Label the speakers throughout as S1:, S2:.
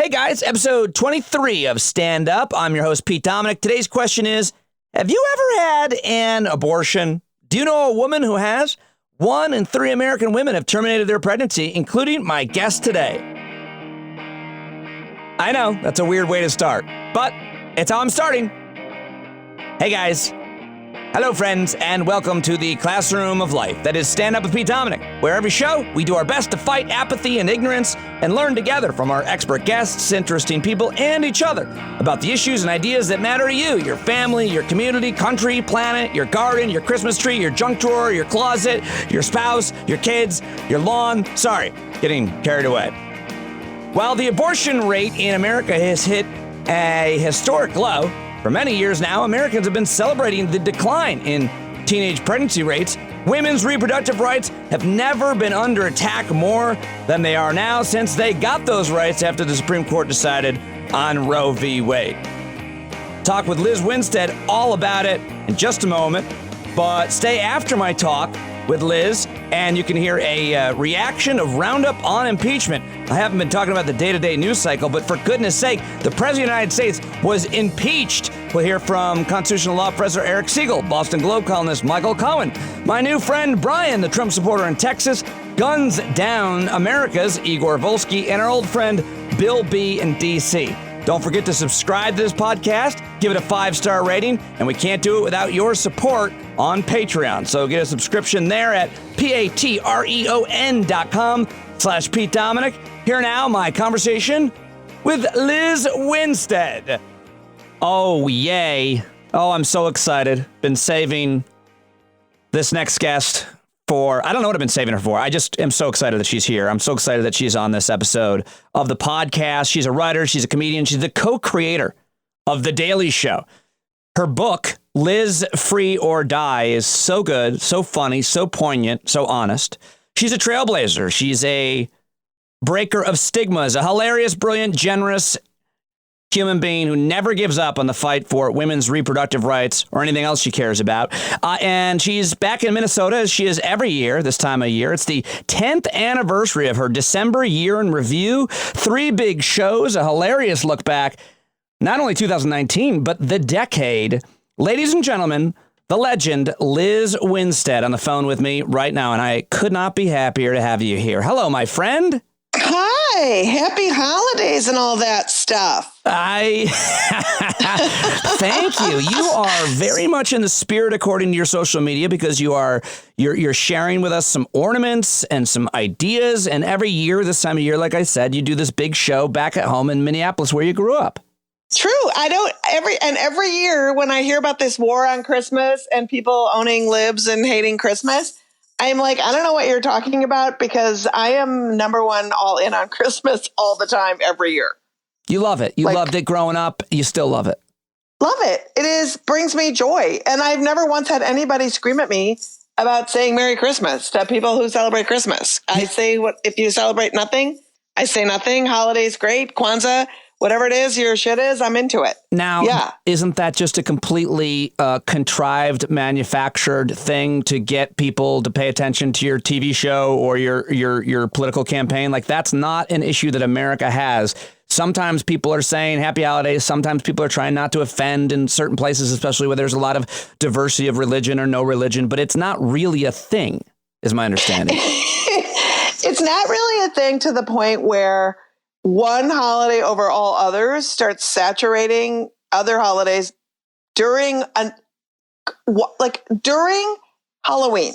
S1: Hey guys, episode 23 of Stand Up. I'm your host, Pete Dominick. Today's question is, have you ever had an abortion? Do you know a woman who has? 1 in 3 American women have terminated their pregnancy, including my guest today. I know, that's a weird way to start, but it's how I'm starting. Hey guys. Hello friends, and welcome to the classroom of life. That is Stand Up with Pete Dominick, where every show we do our best to fight apathy and ignorance and learn together from our expert guests, interesting people, and each other about the issues and ideas that matter to you, your family, your community, country, planet, your garden, your Christmas tree, your junk drawer, your closet, your spouse, your kids, your lawn. Sorry, getting carried away. While the abortion rate in America has hit a historic low, for many years now, Americans have been celebrating the decline in teenage pregnancy rates. Women's reproductive rights have never been under attack more than they are now since they got those rights after the Supreme Court decided on Roe v. Wade. Talk with Lizz Winstead all about it in just a moment, but stay after my talk with Liz, and you can hear a reaction of Roundup on impeachment. I haven't been talking about the day-to-day news cycle, but for goodness sake, the President of the United States was impeached. We'll hear from constitutional law professor Eric Segall, Boston Globe columnist Michael Cohen, my new friend Bryan, the Trump supporter in Texas, Guns Down America's Igor Volsky, and our old friend Bill B. in D.C. Don't forget to subscribe to this podcast, give it a 5-star rating, and we can't do it without your support on Patreon. So get a subscription there at patreon.com/Pete Dominick. Here now, my conversation with Lizz Winstead. Oh, yay. Oh, I'm so excited. Been saving this next guest for, I don't know what I've been saving her for. I just am so excited that she's here. I'm so excited that she's on this episode of the podcast. She's a writer. She's a comedian. She's the co-creator of The Daily Show. Her book, Lizz Free or Die, is so good, so funny, so poignant, so honest. She's a trailblazer. She's a breaker of stigmas, a hilarious, brilliant, generous human being who never gives up on the fight for women's reproductive rights or anything else she cares about. And she's back in Minnesota, as she is every year, this time of year. It's the 10th anniversary of her December year in review. 3 big shows, a hilarious look back, not only 2019, but the decade. Ladies and gentlemen, the legend, Lizz Winstead, on the phone with me right now, and I could not be happier to have you here. Hello, my friend.
S2: Hi, happy holidays and all that stuff.
S1: Thank you. You are very much in the spirit according to your social media, because you're sharing with us some ornaments and some ideas. And every year, this time of year, like I said, you do this big show back at home in Minneapolis where you grew up.
S2: True. Every year when I hear about this war on Christmas and people owning libs and hating Christmas, I'm like, I don't know what you're talking about, because I am number one all in on Christmas all the time, every year.
S1: You love it. You loved it growing up. You still love it.
S2: Love it. Brings me joy. And I've never once had anybody scream at me about saying Merry Christmas to people who celebrate Christmas. I say, if you celebrate nothing, I say nothing. Holidays, great. Kwanzaa, whatever it is, your shit is, I'm into it.
S1: Now, Isn't that just a completely contrived, manufactured thing to get people to pay attention to your TV show or your political campaign? Like, that's not an issue that America has. Sometimes people are saying happy holidays. Sometimes people are trying not to offend in certain places, especially where there's a lot of diversity of religion or no religion. But it's not really a thing, is my understanding.
S2: It's not really a thing to the point where one holiday over all others starts saturating other holidays during Halloween.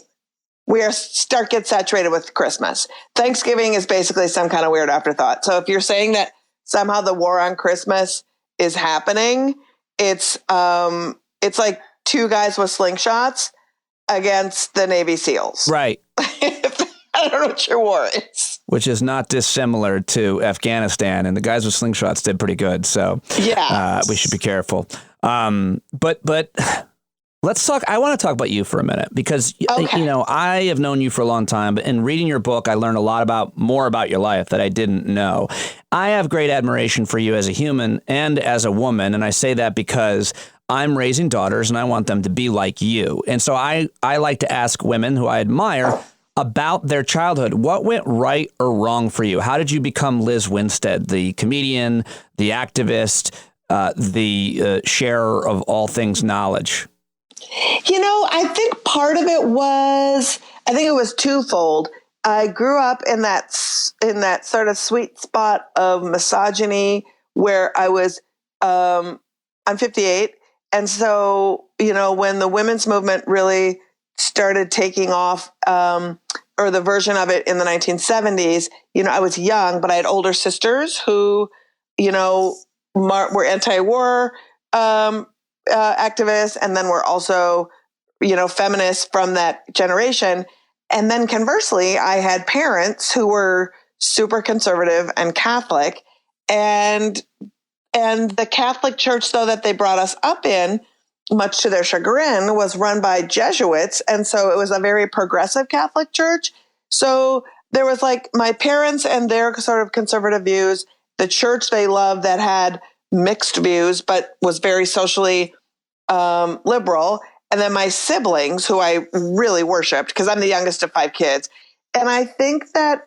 S2: Get saturated with Christmas. Thanksgiving is basically some kind of weird afterthought. So if you're saying that somehow the war on Christmas is happening, it's like 2 guys with slingshots against the Navy SEALs.
S1: Right.
S2: I don't know what your war is.
S1: Which is not dissimilar to Afghanistan, and the guys with slingshots did pretty good. So we should be careful. But let's talk. I want to talk about you for a minute, because I have known you for a long time. But in reading your book, I learned a lot more about your life that I didn't know. I have great admiration for you as a human and as a woman, and I say that because I'm raising daughters and I want them to be like you. And so I like to ask women who I admire about their childhood. What went right or wrong for you? How did you become Lizz Winstead, the comedian, the activist, the sharer of all things knowledge?
S2: I think part of it was, I think it was twofold. I grew up in that sort of sweet spot of misogyny where I was, I'm 58. And so, when the women's movement really started taking off, or the version of it in the 1970s, I was young, but I had older sisters who, were anti-war activists, and then were also, feminists from that generation. And then conversely, I had parents who were super conservative and Catholic, and the Catholic Church, though, that they brought us up in, much to their chagrin, was run by Jesuits. And so it was a very progressive Catholic church. So there was like my parents and their sort of conservative views, the church they loved that had mixed views, but was very socially liberal. And then my siblings, who I really worshiped, because I'm the youngest of 5 kids. And I think that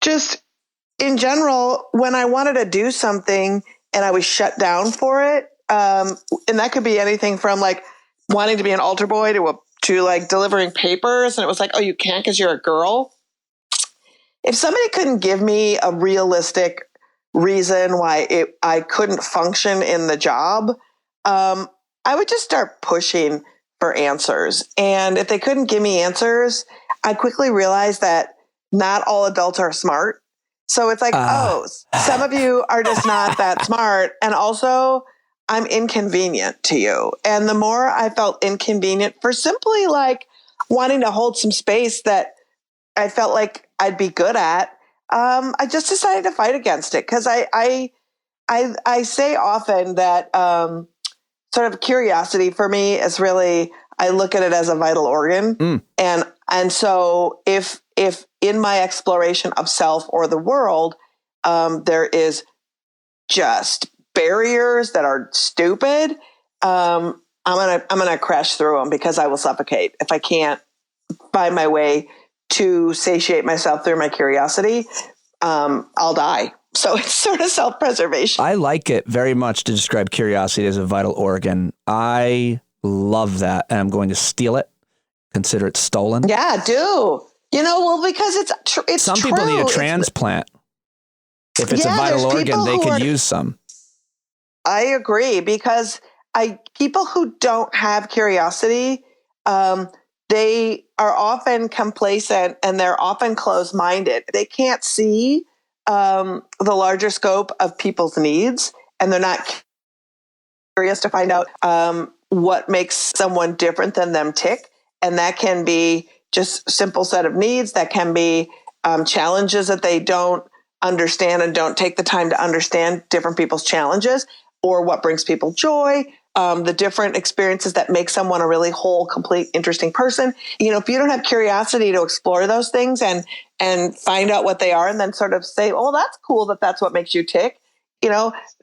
S2: just in general, when I wanted to do something and I was shut down for it, and that could be anything from like wanting to be an altar boy to like delivering papers. And it was like, oh, you can't because you're a girl. If somebody couldn't give me a realistic reason why I couldn't function in the job, I would just start pushing for answers. And if they couldn't give me answers, I quickly realized that not all adults are smart. So it's like, some of you are just not that smart. And also, I'm inconvenient to you. And the more I felt inconvenient for simply like wanting to hold some space that I felt like I'd be good at, I just decided to fight against it. Because I say often that sort of curiosity for me is really, I look at it as a vital organ. And so if in my exploration of self or the world, there is just barriers that are stupid, I'm gonna crash through them because I will suffocate if I can't find my way to satiate myself through my curiosity. I'll die. So it's sort of self-preservation.
S1: I like it very much to describe curiosity as a vital organ. I love that, and I'm going to steal it. Consider it stolen.
S2: Yeah, do. Because it's
S1: some
S2: true.
S1: People need a transplant. If it's a vital organ, they could use some.
S2: I agree, because people who don't have curiosity, they are often complacent and they're often closed-minded. They can't see the larger scope of people's needs, and they're not curious to find out what makes someone different than them tick. And that can be just a simple set of needs. That can be challenges that they don't understand and don't take the time to understand different people's challenges, or what brings people joy, the different experiences that make someone a really whole, complete, interesting person. If you don't have curiosity to explore those things and find out what they are, and then sort of say, oh, that's cool that that's what makes you tick. If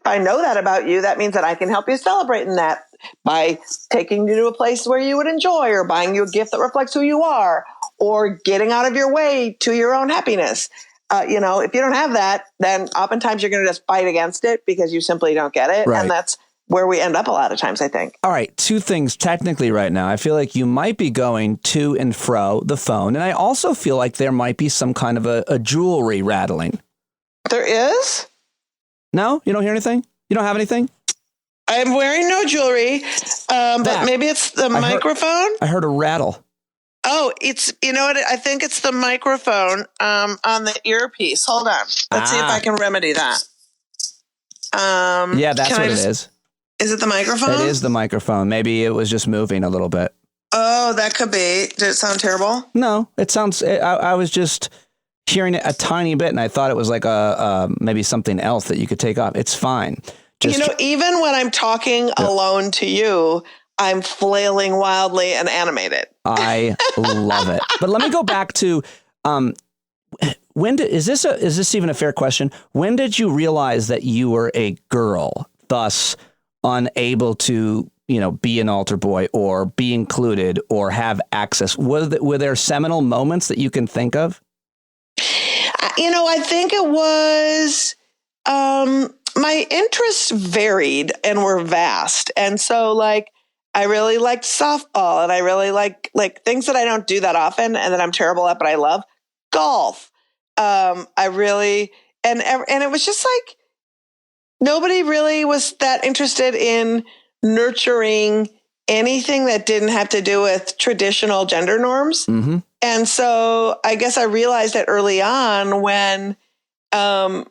S2: I know that about you, that means that I can help you celebrate in that by taking you to a place where you would enjoy, or buying you a gift that reflects who you are, or getting out of your way to your own happiness. If you don't have that, then oftentimes you're going to just fight against it because you simply don't get it. Right. And that's where we end up a lot of times, I think.
S1: All right. 2 things technically right now. I feel like you might be going to and fro the phone. And I also feel like there might be some kind of a jewelry rattling.
S2: There is?
S1: No? You don't hear anything? You don't have anything?
S2: I'm wearing no jewelry, but maybe it's the microphone.
S1: I heard a rattle.
S2: Oh, I think it's the microphone on the earpiece. Hold on. Let's see if I can remedy that.
S1: Yeah, that's what it is.
S2: Is it the microphone?
S1: It is the microphone. Maybe it was just moving a little bit.
S2: Oh, that could be. Did it sound terrible?
S1: No, it sounds, I was just hearing it a tiny bit, and I thought it was like maybe something else that you could take off. It's fine.
S2: Even when I'm talking alone to you, I'm flailing wildly and animated.
S1: I love it. But let me go back to is this even a fair question? When did you realize that you were a girl, thus unable to be an altar boy or be included or have access? Were there seminal moments that you can think of?
S2: I think it was, my interests varied and were vast. And so I really liked softball, and I really like things that I don't do that often and that I'm terrible at, but I love golf. I really, and it was just nobody really was that interested in nurturing anything that didn't have to do with traditional gender norms.
S1: Mm-hmm.
S2: And so I guess I realized that early on when I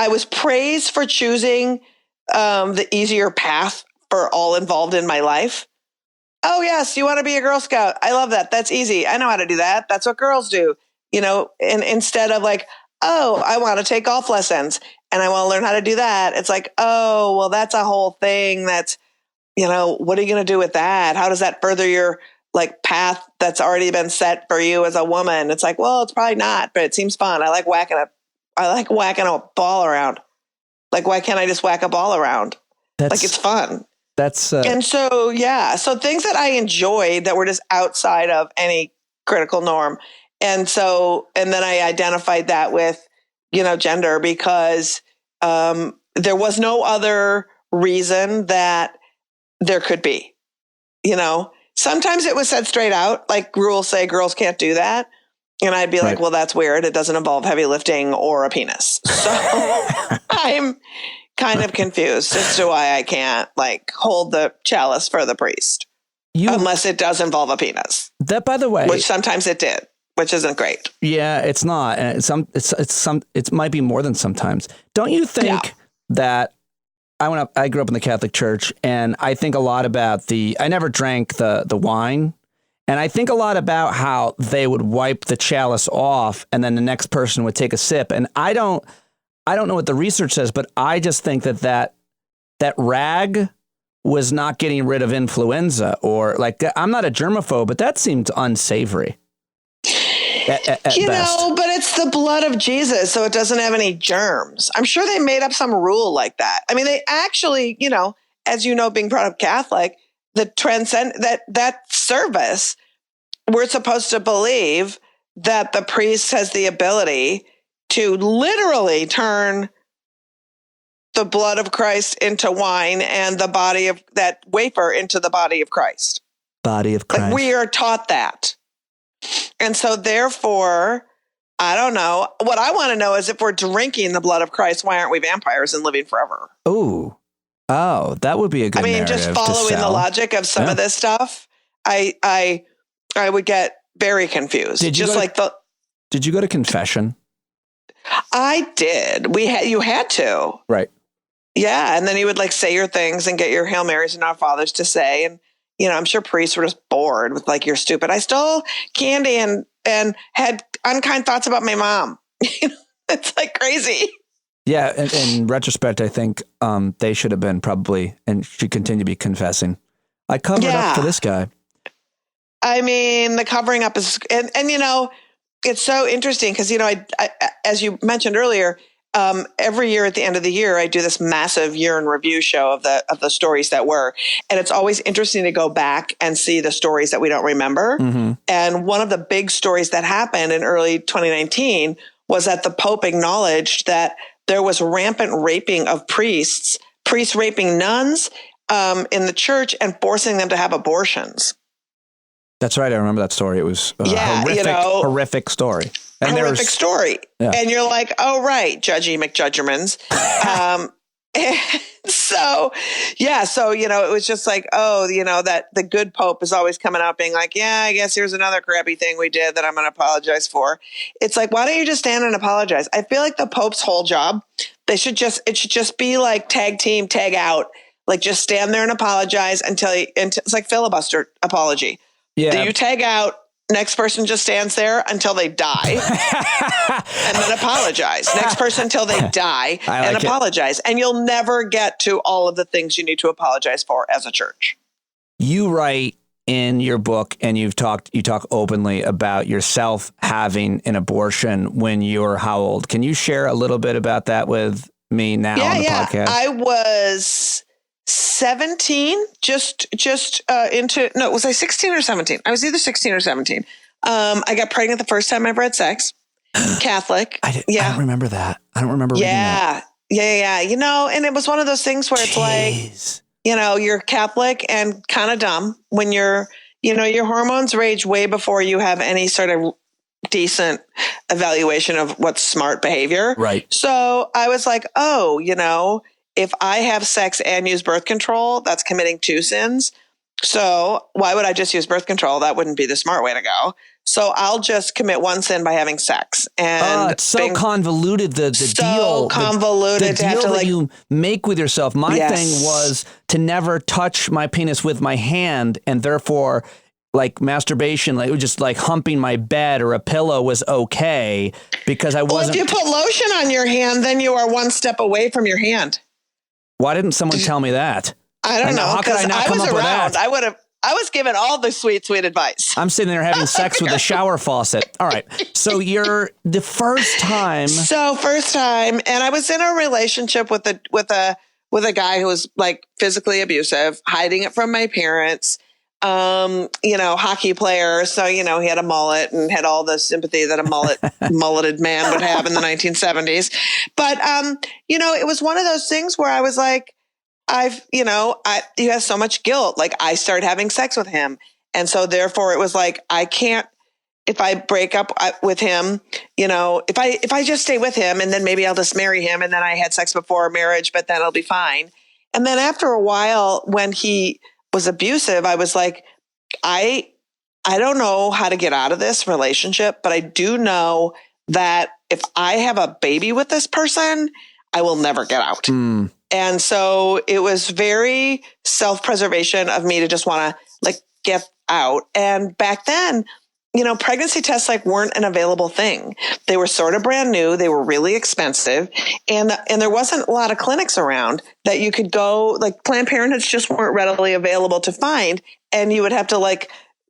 S2: was praised for choosing the easier path for all involved in my life. Oh, yes, you want to be a Girl Scout. I love that. That's easy. I know how to do that. That's what girls do. And instead of oh, I want to take golf lessons and I want to learn how to do that. It's oh, well, that's a whole thing. That's, what are you going to do with that? How does that further your path that's already been set for you as a woman? It's well, it's probably not, but it seems fun. I like whacking a ball around. Why can't I just whack a ball around? It's fun.
S1: That's
S2: and so, yeah. So things that I enjoyed that were just outside of any critical norm. And then I identified that with, gender because there was no other reason that there could be, Sometimes it was said straight out, rules say girls can't do that. And I'd be
S1: right.
S2: Well, that's weird. It doesn't involve heavy lifting or a penis. So I'm kind of confused as to why I can't hold the chalice for the priest. Unless it does involve a penis.
S1: That, by the way,
S2: which sometimes it did, which isn't great.
S1: Yeah, it's not. And it might be more than sometimes. Don't you think that I grew up in the Catholic Church, and I think a lot about I never drank the wine. And I think a lot about how they would wipe the chalice off and then the next person would take a sip. And I don't know what the research says, but I just think that rag was not getting rid of influenza or I'm not a germaphobe, but that seemed unsavory. At best.
S2: But it's the blood of Jesus, so it doesn't have any germs. I'm sure they made up some rule like that. I mean, they actually, as being brought up Catholic, the transcend that service, we're supposed to believe that the priest has the ability to literally turn the blood of Christ into wine and the body of that wafer into the body of Christ.
S1: Body of Christ.
S2: We are taught that. And so therefore, I don't know. What I want to know is if we're drinking the blood of Christ, why aren't we vampires and living forever?
S1: Oh, that would be a good narrative
S2: just following the logic of some of this stuff, I would get very confused.
S1: Did you go to confession?
S2: I did. You had to.
S1: Right.
S2: Yeah. And then you would say your things and get your Hail Marys and Our Fathers to say. And, I'm sure priests were just bored with you're stupid. I stole candy and had unkind thoughts about my mom. It's crazy.
S1: Yeah. In retrospect, I think they should have been probably and should continue to be confessing. I covered up for this guy.
S2: I mean, the covering up is, and it's so interesting because, I, as you mentioned earlier, every year at the end of the year, I do this massive year in review show of the stories that were, and it's always interesting to go back and see the stories that we don't remember. Mm-hmm. And one of the big stories that happened in early 2019 was that the Pope acknowledged that there was rampant raping of priests raping nuns in the church and forcing them to have abortions.
S1: That's right. I remember that story. It was a horrific story. And
S2: horrific story. Yeah. And you're oh, right, Judgy McJudgermans. So, it was just that the good Pope is always coming out being I guess here's another crappy thing we did that I'm going to apologize for. It's why don't you just stand and apologize? I feel the Pope's whole job, it should just be tag team, tag out. Just stand there and apologize until it's filibuster apology. Yeah. Do you tag out? Next person just stands there until they die and then apologize. Next person until they die and apologize. And you'll never get to all of the things you need to apologize for as a church.
S1: You write in your book, and you talk openly about yourself having an abortion when you were how old? Can you share a little bit about that with me now on the podcast?
S2: I was 17, was I 16 or 17? I was either 16 or 17. I got pregnant the first time I ever had sex. Catholic.
S1: I don't remember that. I don't remember reading that.
S2: Yeah. And it was one of those things where it's like, you're Catholic and kind of dumb when your hormones rage way before you have any sort of decent evaluation of what's smart behavior.
S1: Right.
S2: So I was like, if I have sex and use birth control, that's committing 2 sins. So why would I just use birth control? That wouldn't be the smart way to go. So I'll just commit 1 sin by having sex. And
S1: it's so convoluted. The deal
S2: convoluted
S1: the
S2: to have
S1: deal
S2: to
S1: that you make with yourself. My
S2: Yes.
S1: thing was to never touch my penis with my hand, and therefore, like masturbation, like just like humping my bed or a pillow was okay because I wasn't.
S2: Well, if you put lotion on your hand, then you are 1 step away from your hand.
S1: Why didn't someone tell me that?
S2: I don't know.
S1: How could I not come
S2: was
S1: up with
S2: around.
S1: that?
S2: I was given all the sweet advice.
S1: I'm sitting there having sex with a shower faucet. All right. So you're the first time.
S2: And I was in a relationship with a guy who was like physically abusive, hiding it from my parents. Hockey player. So, he had a mullet and had all the sympathy that a mulleted man would have in the 1970s. But, it was one of those things where I was like, he has so much guilt. Like I started having sex with him. And so therefore it was like, I can't, if I break up with him, if I just stay with him and then maybe I'll just marry him. And then I had sex before marriage, but then it'll be fine. And then after a while, when he was abusive, I was like, I don't know how to get out of this relationship, but I do know that if I have a baby with this person, I will never get out. And so it was very self-preservation of me to just want to get out. And back then, pregnancy tests weren't an available thing. They were sort of brand new. They were really expensive. And there wasn't a lot of clinics around that you could go, Planned Parenthoods just weren't readily available to find. And you would have to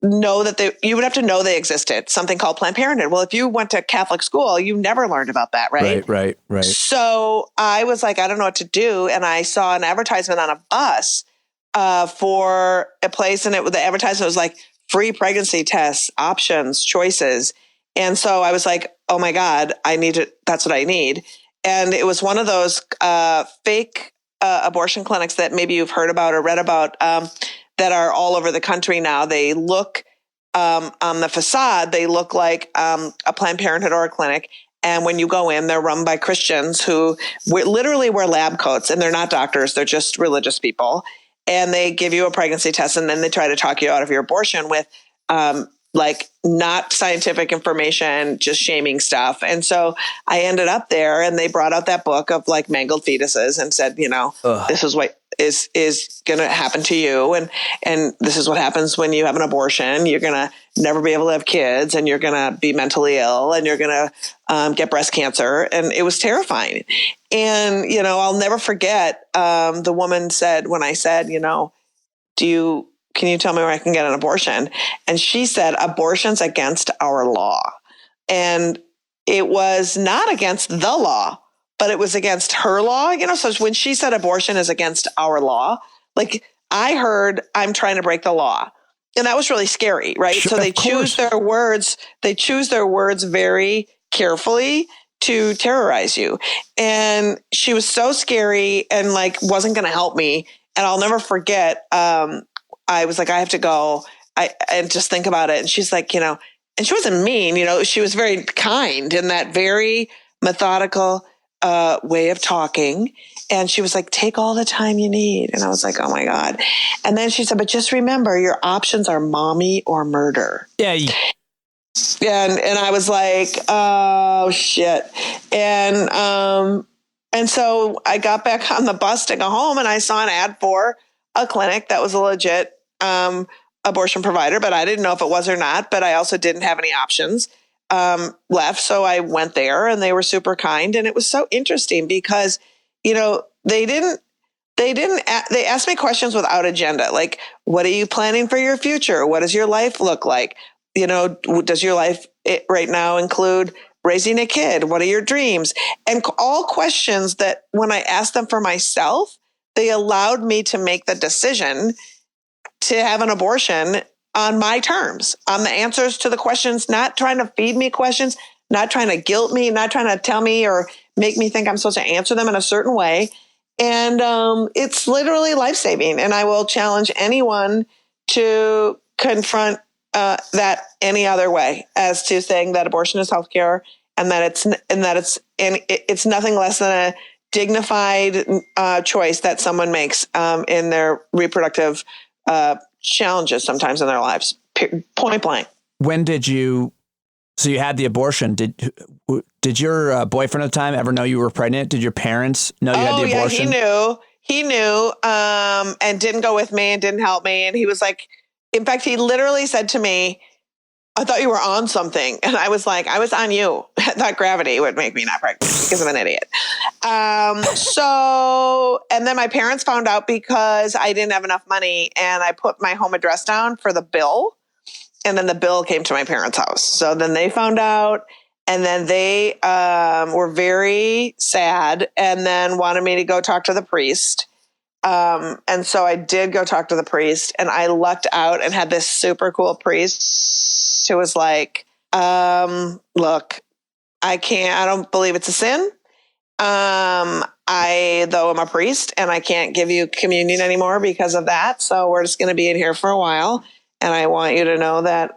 S2: know that they existed, something called Planned Parenthood. Well, if you went to Catholic school, you never learned about that, right?
S1: Right.
S2: So I was like, I don't know what to do. And I saw an advertisement on a bus for a place. And the advertisement was like free pregnancy tests, options, choices. And so I was like, oh my God, that's what I need. And it was one of those fake abortion clinics that maybe you've heard about or read about that are all over the country now. They look on the facade, they look like a Planned Parenthood or a clinic. And when you go in, they're run by Christians who literally wear lab coats, and they're not doctors. They're just religious people. And they give you a pregnancy test, and then they try to talk you out of your abortion with not scientific information, just shaming stuff. And so I ended up there, and they brought out that book of mangled fetuses and said, this is what is going to happen to you. And this is what happens when you have an abortion. You're going to never be able to have kids, and you're going to be mentally ill, and you're going to get breast cancer. And it was terrifying. And, I'll never forget, the woman said, when I said, can you tell me where I can get an abortion? And she said, abortion's against our law. And it was not against the law, but it was against her law. So when she said abortion is against our law, I heard I'm trying to break the law. And that was really scary, right?
S1: Sure,
S2: so they choose their words. They choose their words very carefully to terrorize you. And she was so scary and wasn't going to help me. And I'll never forget, I was like, I have to go and just think about it. And she's like, and she wasn't mean, she was very kind in that very methodical way of talking. And she was like, take all the time you need. And I was like, oh my God. And then she said, but just remember, your options are mommy or murder.
S1: Yeah.
S2: And I was like, oh shit. And so I got back on the bus to go home, and I saw an ad for a clinic that was a legit abortion provider, but I didn't know if it was or not, but I also didn't have any options left. So I went there, and they were super kind. And it was so interesting because, they asked me questions without agenda. Like, what are you planning for your future? What does your life look like? Does your life right now include raising a kid? What are your dreams? And all questions that when I asked them for myself, they allowed me to make the decision to have an abortion on my terms, on the answers to the questions, not trying to feed me questions, not trying to guilt me, not trying to tell me or make me think I'm supposed to answer them in a certain way. And it's literally life-saving. And I will challenge anyone to confront that any other way as to saying that abortion is healthcare and that it's nothing less than a dignified choice that someone makes in their reproductive challenges sometimes in their lives, point blank.
S1: When did you, so you had the abortion, did your boyfriend at the time ever know you were pregnant? Did your parents know you had the abortion?
S2: Yeah, he knew and didn't go with me and didn't help me. And he was like, in fact, he literally said to me, I thought you were on something. And I was like, I was on you. I thought gravity would make me not pregnant because I'm an idiot. And then my parents found out because I didn't have enough money and I put my home address down for the bill. And then the bill came to my parents' house. So then they found out and then they were very sad and then wanted me to go talk to the priest. And so I did go talk to the priest and I lucked out and had this super cool priest who was like, look, I don't believe it's a sin. Though I'm a priest and I can't give you communion anymore because of that. So we're just going to be in here for a while. And I want you to know that,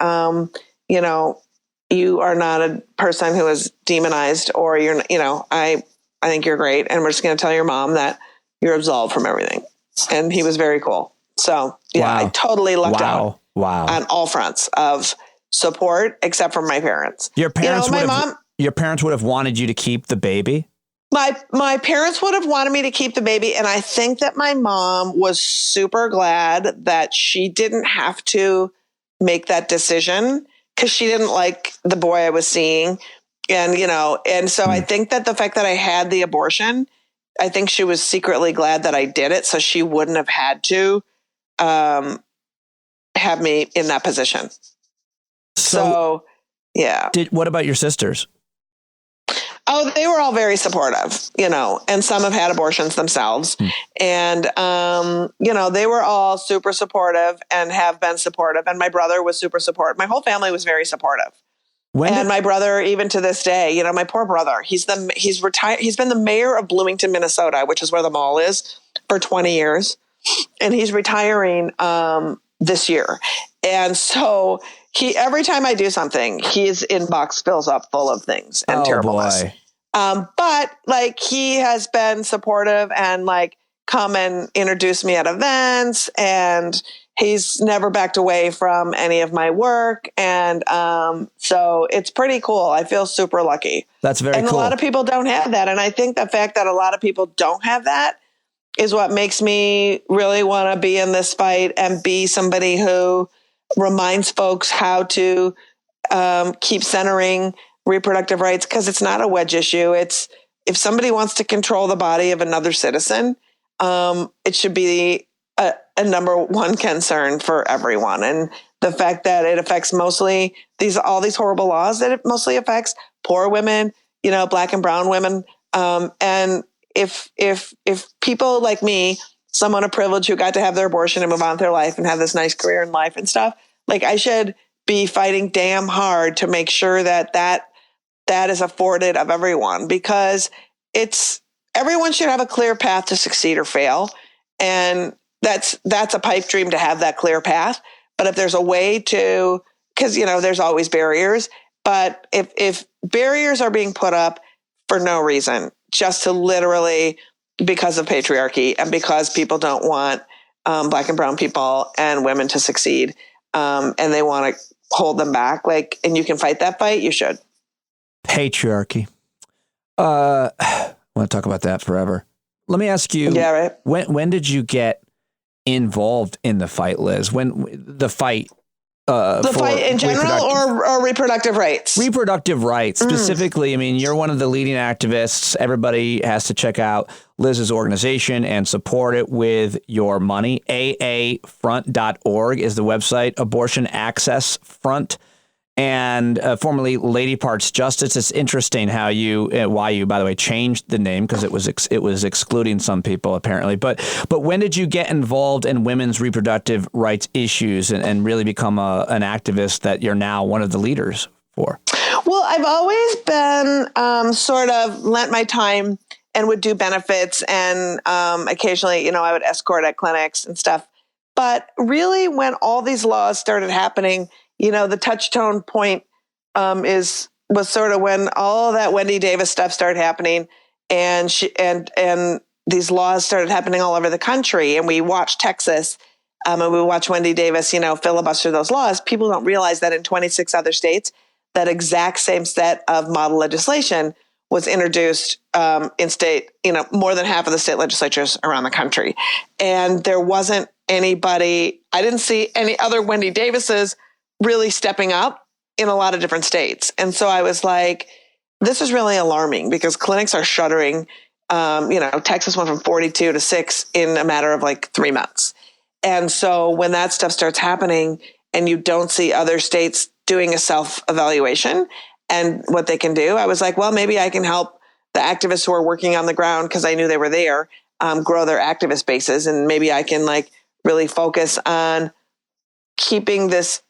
S2: you are not a person who is demonized or I think you're great. And we're just going to tell your mom that you're absolved from everything. And he was very cool. So yeah, wow. I totally lucked out on all fronts of support, except for my parents.
S1: Your parents would have wanted you to keep the baby?
S2: My parents would have wanted me to keep the baby. And I think that my mom was super glad that she didn't have to make that decision because she didn't like the boy I was seeing. And so I think that the fact that I had the abortion, I think she was secretly glad that I did it. So she wouldn't have had to have me in that position. So yeah.
S1: What about your sisters?
S2: Oh, they were all very supportive, and some have had abortions themselves. And, they were all super supportive and have been supportive. And my brother was super supportive. My whole family was very supportive. My brother, even to this day, my poor brother, he's retired. He's been the mayor of Bloomington, Minnesota, which is where the mall is, for 20 years. And he's retiring this year. And so every time I do something, his inbox fills up full of things and terribleness. But he has been supportive and come and introduce me at events, and he's never backed away from any of my work. And so it's pretty cool. I feel super lucky.
S1: That's very cool.
S2: And a lot of people don't have that. And I think the fact that a lot of people don't have that is what makes me really want to be in this fight and be somebody who reminds folks how to keep centering reproductive rights, because it's not a wedge issue. It's if somebody wants to control the body of another citizen, it should be a number one concern for everyone. And the fact that it affects mostly all these horrible laws, that it mostly affects poor women, Black and brown women. And if people like me, someone of privilege who got to have their abortion and move on with their life and have this nice career in life and stuff, I should be fighting damn hard to make sure that is afforded of everyone, because everyone should have a clear path to succeed or fail. And that's a pipe dream to have that clear path. But if there's a way to, because, there's always barriers, but if barriers are being put up for no reason, just to literally because of patriarchy and because people don't want Black and brown people and women to succeed, and they want to hold them back, and you can fight that fight, you should.
S1: Patriarchy. I want to talk about that forever. Let me ask you,
S2: yeah, right.
S1: When did you get involved in the fight, Liz? When the fight?
S2: The fight in general or reproductive rights?
S1: Reproductive rights. Specifically, you're one of the leading activists. Everybody has to check out Liz's organization and support it with your money. aafront.org is the website. Abortion Access Front and formerly Lady Parts Justice. It's interesting how why you, by the way, changed the name because it was excluding some people apparently. But when did you get involved in women's reproductive rights issues and really become an activist that you're now one of the leaders for?
S2: Well, I've always been sort of lent my time and would do benefits, and occasionally, I would escort at clinics and stuff. But really, when all these laws started happening, the touchstone point was sort of when all of that Wendy Davis stuff started happening, and these laws started happening all over the country. And we watched Texas, and we watched Wendy Davis, filibuster those laws. People don't realize that in 26 other states, that exact same set of model legislation was introduced in state, more than half of the state legislatures around the country. And there wasn't anybody, I didn't see any other Wendy Davises really stepping up in a lot of different states. And so I was like, this is really alarming because clinics are shuttering. Texas went from 42 to 6 in a matter of like 3 months. And so when that stuff starts happening and you don't see other states doing a self-evaluation and what they can do, I was like, well, maybe I can help the activists who are working on the ground, because I knew they were there, grow their activist bases. And maybe I can really focus on keeping this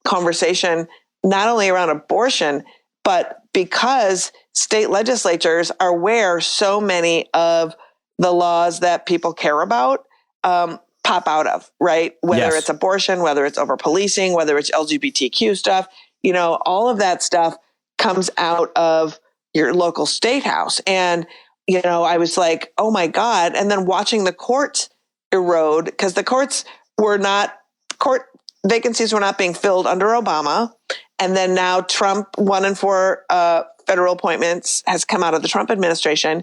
S2: conversation not only around abortion, but because state legislatures are where so many of the laws that people care about pop out of, right? Whether it's abortion, whether it's over policing, whether it's LGBTQ stuff, all of that stuff comes out of your local state house. And, I was like, oh my God. And then watching the courts erode, because the court vacancies were not being filled under Obama. And then now Trump, 1 in 4 federal appointments has come out of the Trump administration.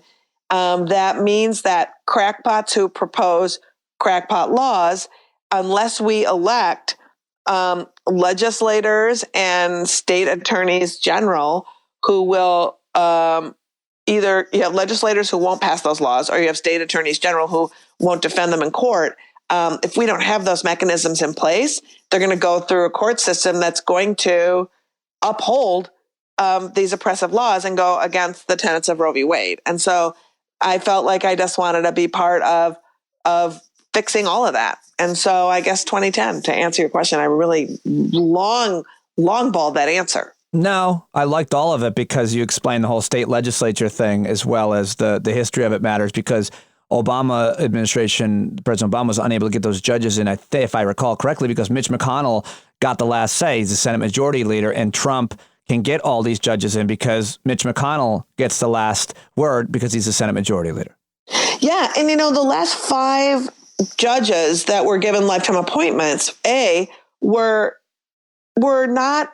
S2: That means that crackpots who propose crackpot laws, unless we elect legislators and state attorneys general who will either you have legislators who won't pass those laws, or you have state attorneys general who won't defend them in court. If we don't have those mechanisms in place, they're going to go through a court system that's going to uphold these oppressive laws and go against the tenets of Roe v. Wade. And so I felt like I just wanted to be part of fixing all of that. And so I guess 2010, to answer your question, I really long-balled that answer.
S1: No, I liked all of it because you explained the whole state legislature thing, as well as the history of it matters, because Obama administration, President Obama was unable to get those judges in, if I recall correctly, because Mitch McConnell got the last say. He's the Senate Majority Leader, and Trump can get all these judges in because Mitch McConnell gets the last word because he's the Senate Majority Leader.
S2: Yeah. And, the last 5 judges that were given lifetime appointments, were not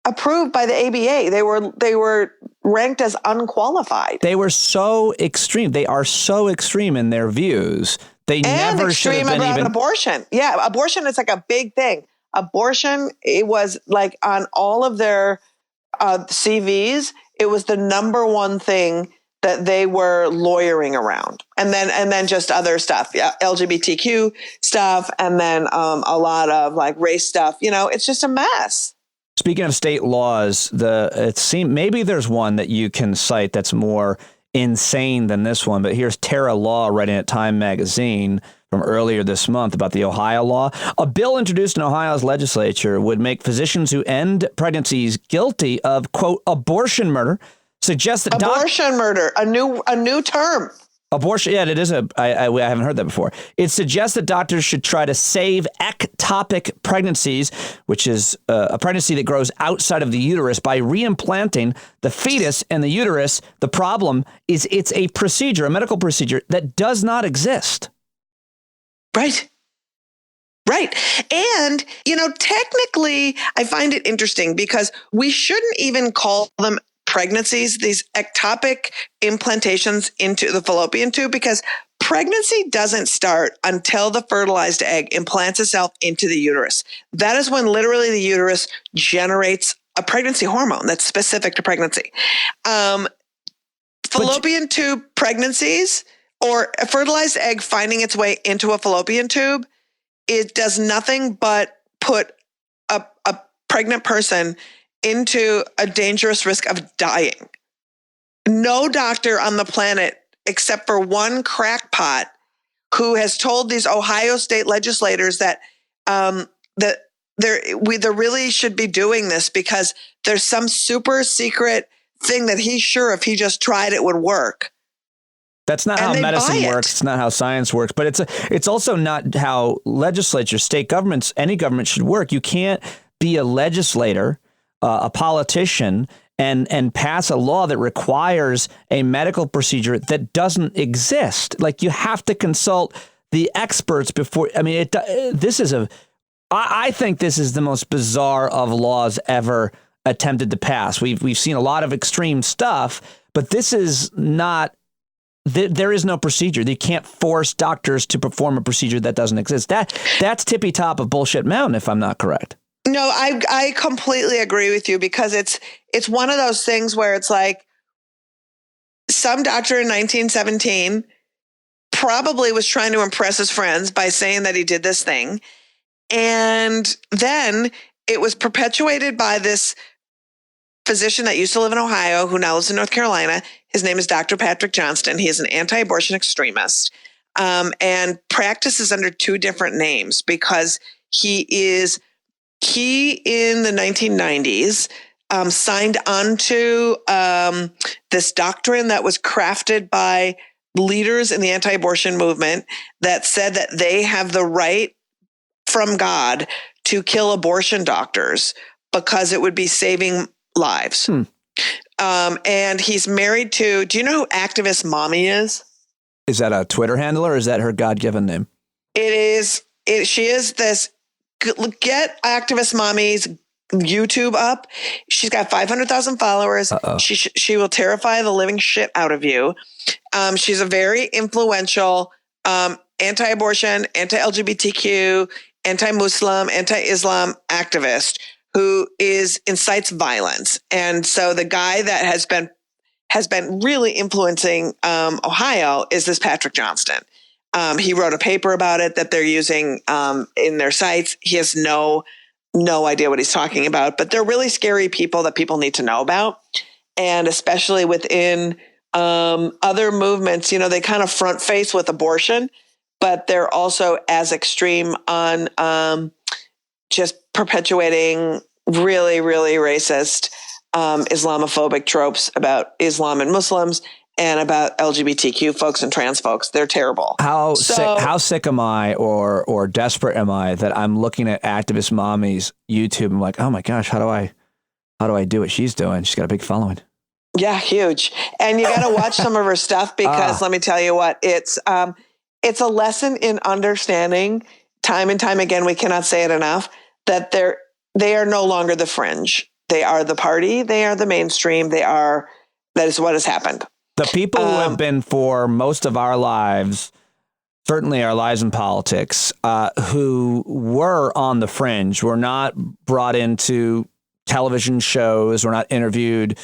S2: approved by the ABA. They were ranked as unqualified.
S1: They were so extreme. They are so extreme in their views. They never should have been even
S2: abortion. Yeah, abortion is like a big thing. Abortion, it was like on all of their CVs, it was the number one thing that they were lawyering around. And then just other stuff, LGBTQ stuff, and then a lot of race stuff. It's just a mess.
S1: Speaking of state laws, it seemed maybe there's one that you can cite that's more insane than this one. But here's Tara Law writing at Time magazine from earlier this month about the Ohio law. A bill introduced in Ohio's legislature would make physicians who end pregnancies guilty of, quote, abortion murder. Suggests that
S2: abortion murder, a new term.
S1: Abortion, yeah, it is I haven't heard that before. It suggests that doctors should try to save ectopic pregnancies, which is a pregnancy that grows outside of the uterus, by reimplanting the fetus in the uterus. The problem is it's a procedure, a medical procedure that does not exist.
S2: Right. And, technically, I find it interesting because we shouldn't even call them pregnancies, these ectopic implantations into the fallopian tube, because pregnancy doesn't start until the fertilized egg implants itself into the uterus. That is when literally the uterus generates a pregnancy hormone that's specific to pregnancy. Fallopian tube pregnancies, or a fertilized egg finding its way into a fallopian tube, it does nothing but put a pregnant person into a dangerous risk of dying. No doctor on the planet, except for one crackpot who has told these Ohio state legislators that they really should be doing this because there's some super secret thing that he's sure if he just tried it would work.
S1: That's not how medicine works. It's not how science works. But it's also not how legislatures, state governments, any government should work. You can't be a legislator, a politician, and pass a law that requires a medical procedure that doesn't exist. Like, you have to consult the experts before. I mean, I think this is the most bizarre of laws ever attempted to pass. We've seen a lot of extreme stuff, but this is not. There is no procedure. You can't force doctors to perform a procedure that doesn't exist. That's tippy top of bullshit mountain, if I'm not correct.
S2: No, I completely agree with you, because it's one of those things where it's like some doctor in 1917 probably was trying to impress his friends by saying that he did this thing. And then it was perpetuated by this physician that used to live in Ohio, who now lives in North Carolina. His name is Dr. Patrick Johnston. He is an anti-abortion extremist and practices under two different names, because he in the 1990s signed onto this doctrine that was crafted by leaders in the anti-abortion movement that said that they have the right from God to kill abortion doctors because it would be saving lives. And he's married to, do you know who Activist Mommy is?
S1: Is that a Twitter handle or is that her God-given name?
S2: She is this, get Activist Mommy's YouTube up. She's got 500,000 followers. She will terrify the living shit out of you. She's a very influential anti-abortion, anti-LGBTQ, anti-Muslim, anti-Islam activist who incites violence. And so the guy that has been really influencing Ohio is this Patrick Johnston. He wrote a paper about it that they're using in their sites. He has no idea what he's talking about, but they're really scary people that people need to know about. And especially within other movements, they kind of front face with abortion, but they're also as extreme on just perpetuating really, really racist Islamophobic tropes about Islam and Muslims and about LGBTQ folks and trans folks. They're terrible.
S1: How sick am I or desperate am I that I'm looking at Activist Mommy's YouTube? I'm like, oh my gosh, how do I do what she's doing? She's got a big following.
S2: Yeah, huge. And you got to watch some of her stuff because let me tell you what, it's a lesson in understanding time and time again. We cannot say it enough that they are no longer the fringe. They are the party. They are the mainstream. That is what has happened.
S1: The people who have been for most of our lives, certainly our lives in politics, who were on the fringe, were not brought into television shows, were not interviewed,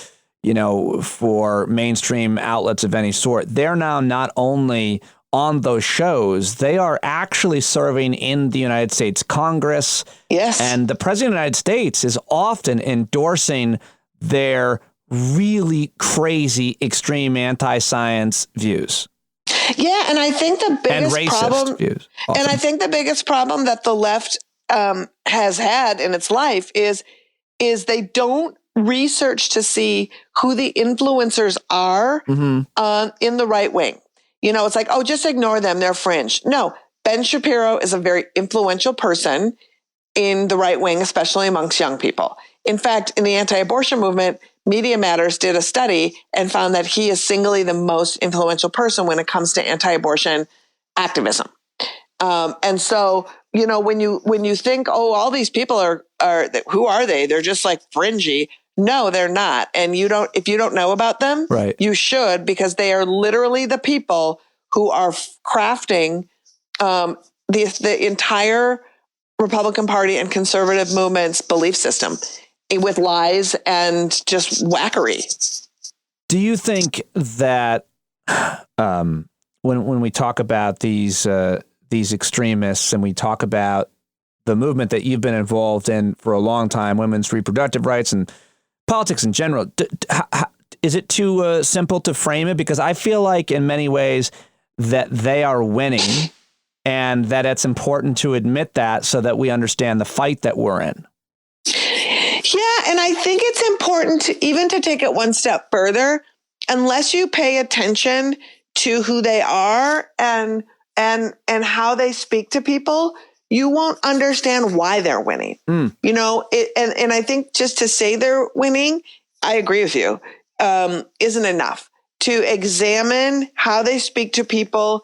S1: for mainstream outlets of any sort. They're now not only on those shows, they are actually serving in the United States Congress.
S2: Yes.
S1: And the president of the United States is often endorsing their really crazy, extreme anti-science views.
S2: Yeah, and I think the biggest problem
S1: views,
S2: and I think the biggest problem that the left has had in its life is they don't research to see who the influencers are in the right wing. It's like, oh, just ignore them. They're fringe. No, Ben Shapiro is a very influential person in the right wing, especially amongst young people. In fact, in the anti-abortion movement, Media Matters did a study and found that he is singly the most influential person when it comes to anti-abortion activism. And so, when you think, oh, all these people are who are they? They're just like fringy. No, they're not. And if you don't know about them,
S1: right,
S2: you should, because they are literally the people who are crafting the entire Republican Party and conservative movement's belief system with lies and just whackery.
S1: Do you think that when we talk about these extremists and we talk about the movement that you've been involved in for a long time, women's reproductive rights and politics in general. Is it too simple to frame it? Because I feel like in many ways that they are winning and that it's important to admit that so that we understand the fight that we're in.
S2: Yeah, and I think it's important to take it one step further. Unless you pay attention to who they are and how they speak to people, you won't understand why they're winning. And I think just to say they're winning, I agree with you, isn't enough. To examine how they speak to people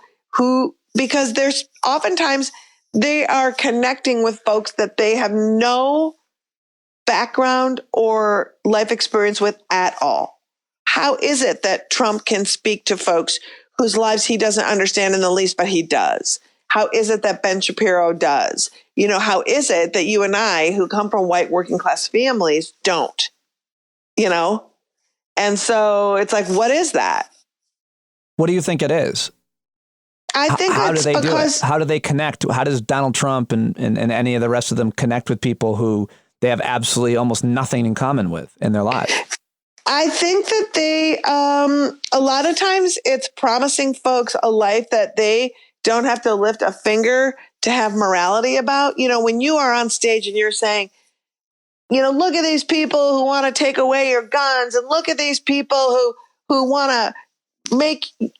S2: because there's oftentimes they are connecting with folks that they have no background or life experience with at all. How is it that Trump can speak to folks whose lives he doesn't understand in the least, but he does? How is it that Ben Shapiro does? How is it that you and I, who come from white working class families, don't? And so it's like, what is that?
S1: What do you think it is?
S2: I think
S1: how do they
S2: because
S1: do it? How do they connect? How does Donald Trump and any of the rest of them connect with people who they have absolutely almost nothing in common with in their lives?
S2: I think that they, a lot of times it's promising folks a life that they don't have to lift a finger to have morality about. When you are on stage and you're saying, look at these people who want to take away your guns, and look at these people who want to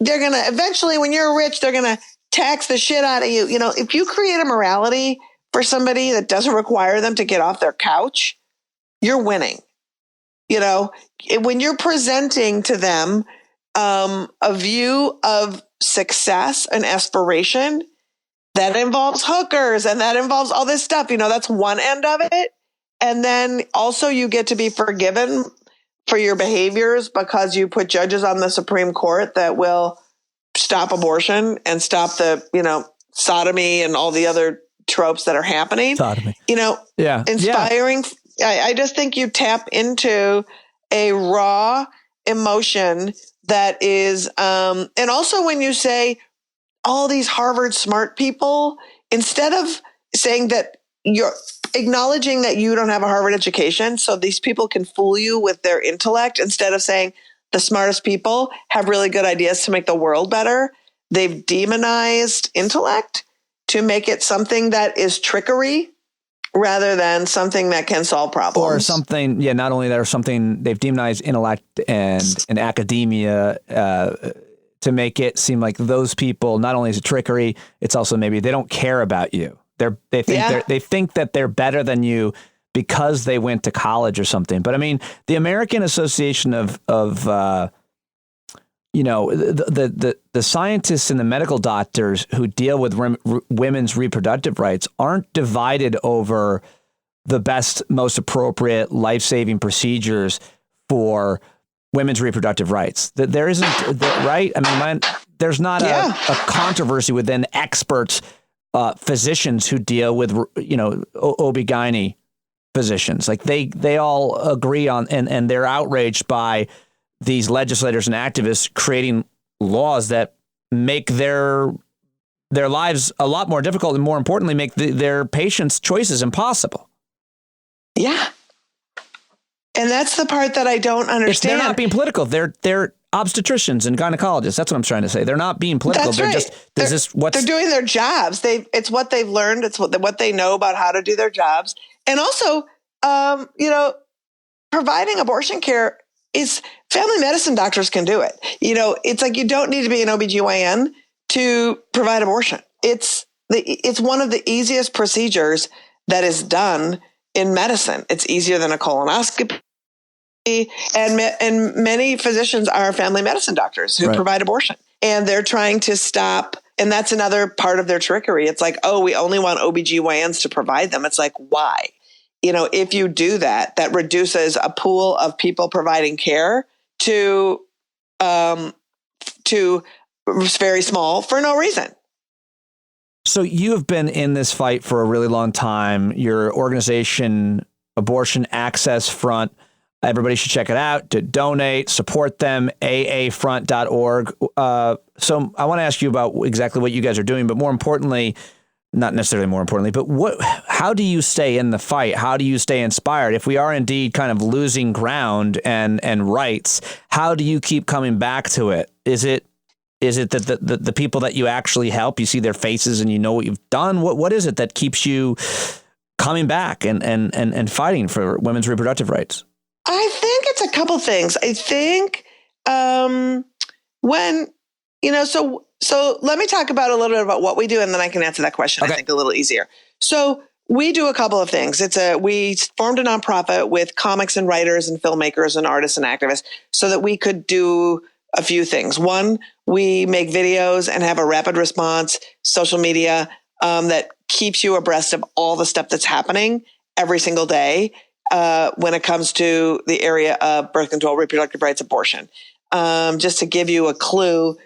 S2: they're going to eventually, when you're rich, they're going to tax the shit out of you. If you create a morality for somebody that doesn't require them to get off their couch, you're winning. When you're presenting to them a view of success and aspiration that involves hookers and that involves all this stuff, that's one end of it. And then also you get to be forgiven for your behaviors because you put judges on the Supreme Court that will stop abortion and stop the, sodomy and all the other tropes that are happening.
S1: Sodomy.
S2: Inspiring. Yeah. I just think you tap into a raw emotion that is, and also when you say all these Harvard smart people, instead of saying that you're acknowledging that you don't have a Harvard education, so these people can fool you with their intellect, instead of saying the smartest people have really good ideas to make the world better, they've demonized intellect to make it something that is trickery rather than something that can solve problems.
S1: Or something, not only that, or something they've demonized intellect and academia to make it seem like those people, not only is it trickery, it's also maybe they don't care about you. They think that they're better than you because they went to college or something. But I mean, the American Association of the scientists and the medical doctors who deal with women's reproductive rights aren't divided over the best, most appropriate life-saving procedures for women's reproductive rights. That there isn't, right? I mean, there's not a controversy within experts. Physicians who deal with, OB-GYN physicians, like they all agree on, and they're outraged by these legislators and activists creating laws that make their lives a lot more difficult, and more importantly, make their patients' choices impossible.
S2: Yeah. And that's the part that I don't understand.
S1: They're not being political. They're obstetricians and gynecologists. That's what I'm trying to say. They're not being political.
S2: That's
S1: They're
S2: right. They're doing their jobs. It's what they've learned. It's what they know about how to do their jobs. And also, providing abortion care is family medicine doctors can do it. It's like you don't need to be an OBGYN to provide abortion. It's one of the easiest procedures that is done in medicine. It's easier than a colonoscopy. And many physicians are family medicine doctors who provide abortion, and they're trying to stop. And that's another part of their trickery. It's like, oh, we only want OBGYNs to provide them. It's like, why? If you do that, that reduces a pool of people providing care to very small for no reason.
S1: So you have been in this fight for a really long time. Your organization, Abortion Access Front, everybody should check it out, to donate, support them, aafront.org. So I want to ask you about exactly what you guys are doing, but more importantly, not necessarily more importantly, but how do you stay in the fight? How do you stay inspired? If we are indeed kind of losing ground and rights, how do you keep coming back to it? Is it that the people that you actually help, you see their faces and you know what you've done? What is it that keeps you coming back and fighting for women's reproductive rights?
S2: I think it's a couple things. I think when, so let me talk about a little bit about what we do, and then I can answer that question, okay. I think a little easier. So we do a couple of things. We formed a nonprofit with comics and writers and filmmakers and artists and activists so that we could do a few things. One, we make videos and have a rapid response social media that keeps you abreast of all the stuff that's happening every single day when it comes to the area of birth control, reproductive rights, abortion. Just to give you a clue,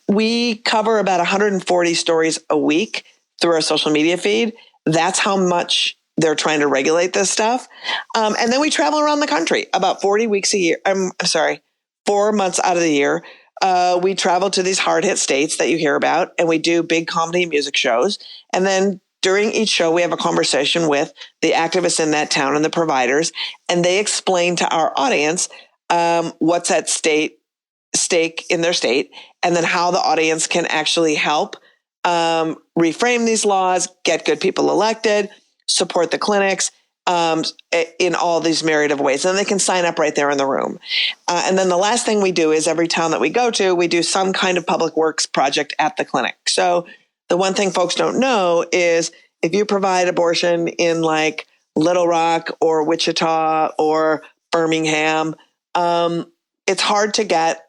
S2: we cover about 140 stories a week through our social media feed. That's how much they're trying to regulate this stuff. And then we travel around the country about 40 weeks a year. 4 months out of the year. We travel to these hard hit states that you hear about, and we do big comedy and music shows. And then during each show, we have a conversation with the activists in that town and the providers, and they explain to our audience what's at stake in their state, and then how the audience can actually help reframe these laws, get good people elected, support the clinics in all these myriad of ways. And they can sign up right there in the room. And then the last thing we do is every town that we go to, we do some kind of public works project at the clinic. So the one thing folks don't know is if you provide abortion in like Little Rock or Wichita or Birmingham, it's hard to get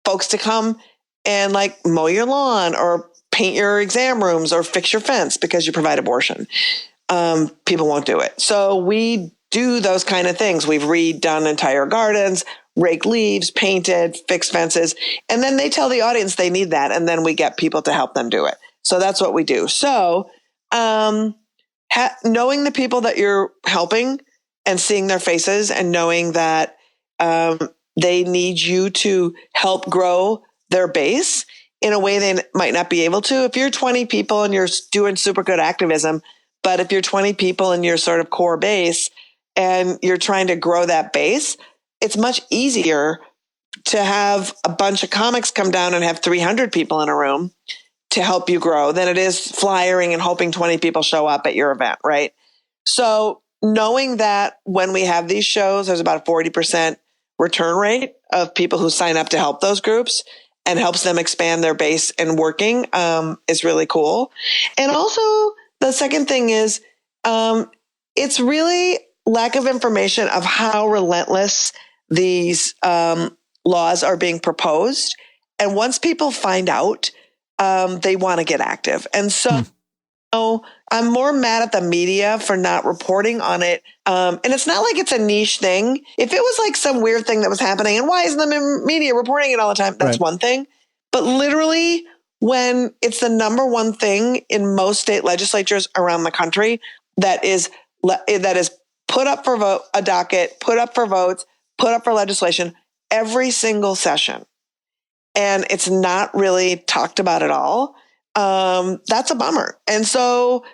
S2: folks to come and like mow your lawn or paint your exam rooms or fix your fence because you provide abortion. People won't do it. So we do those kind of things. We've redone entire gardens, raked leaves, painted, fixed fences, and then they tell the audience they need that, and then we get people to help them do it. So that's what we do. So knowing the people that you're helping and seeing their faces and knowing that they need you to help grow their base in a way they might not be able to. If you're 20 people and you're doing super good activism, but if you're 20 people in your sort of core base and you're trying to grow that base, it's much easier to have a bunch of comics come down and have 300 people in a room to help you grow than it is flyering and hoping 20 people show up at your event, right? So knowing that when we have these shows, there's about a 40% return rate of people who sign up to help those groups and helps them expand their base and working is really cool. And also, the second thing is, it's really lack of information of how relentless these laws are being proposed. And once people find out, they want to get active. And so I'm more mad at the media for not reporting on it. And it's not like it's a niche thing. If it was like some weird thing that was happening, and why isn't the media reporting it all the time? That's right. One thing. But literally, when it's the number one thing in most state legislatures around the country that is put up for vote, a docket, put up for votes, put up for legislation every single session, and it's not really talked about at all, that's a bummer. And so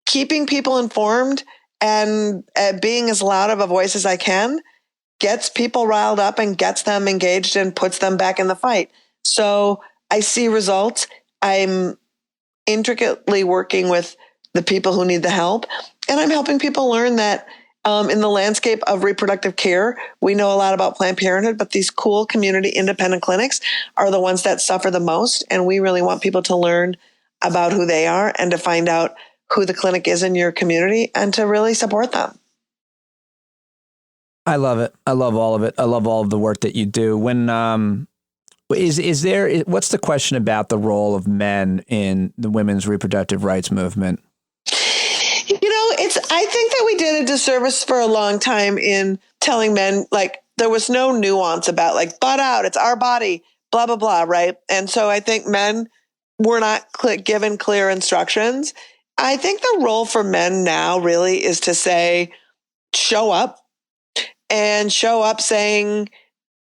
S2: keeping people informed and being as loud of a voice as I can gets people riled up and gets them engaged and puts them back in the fight. So I see results. I'm intricately working with the people who need the help. And I'm helping people learn that in the landscape of reproductive care, we know a lot about Planned Parenthood, but these cool community independent clinics are the ones that suffer the most. And we really want people to learn about who they are and to find out who the clinic is in your community and to really support them.
S1: I love it. I love all of it. I love all of the work that you do. When what's the question about the role of men in the women's reproductive rights movement?
S2: I think that we did a disservice for a long time in telling men, like, there was no nuance about like, butt out, it's our body, blah, blah, blah, right? And so I think men were not given clear instructions. I think the role for men now really is to say, show up saying,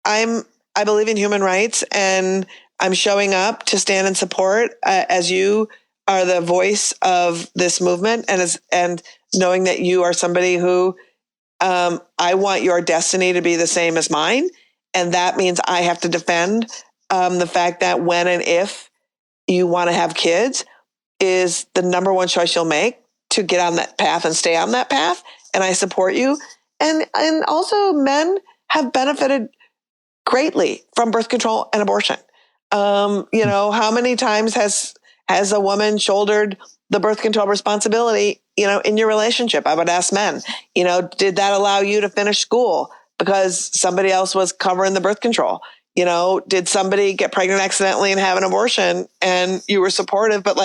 S2: I believe in human rights and I'm showing up to stand and support as you are the voice of this movement, and knowing that you are somebody who I want your destiny to be the same as mine. And that means I have to defend the fact that when and if you want to have kids is the number one choice you'll make to get on that path and stay on that path. And I support you. And also men have benefited greatly from birth control and abortion. How many times has a woman shouldered the birth control responsibility, in your relationship? I would ask men, did that allow you to finish school because somebody else was covering the birth control? Did somebody get pregnant accidentally and have an abortion and you were supportive, but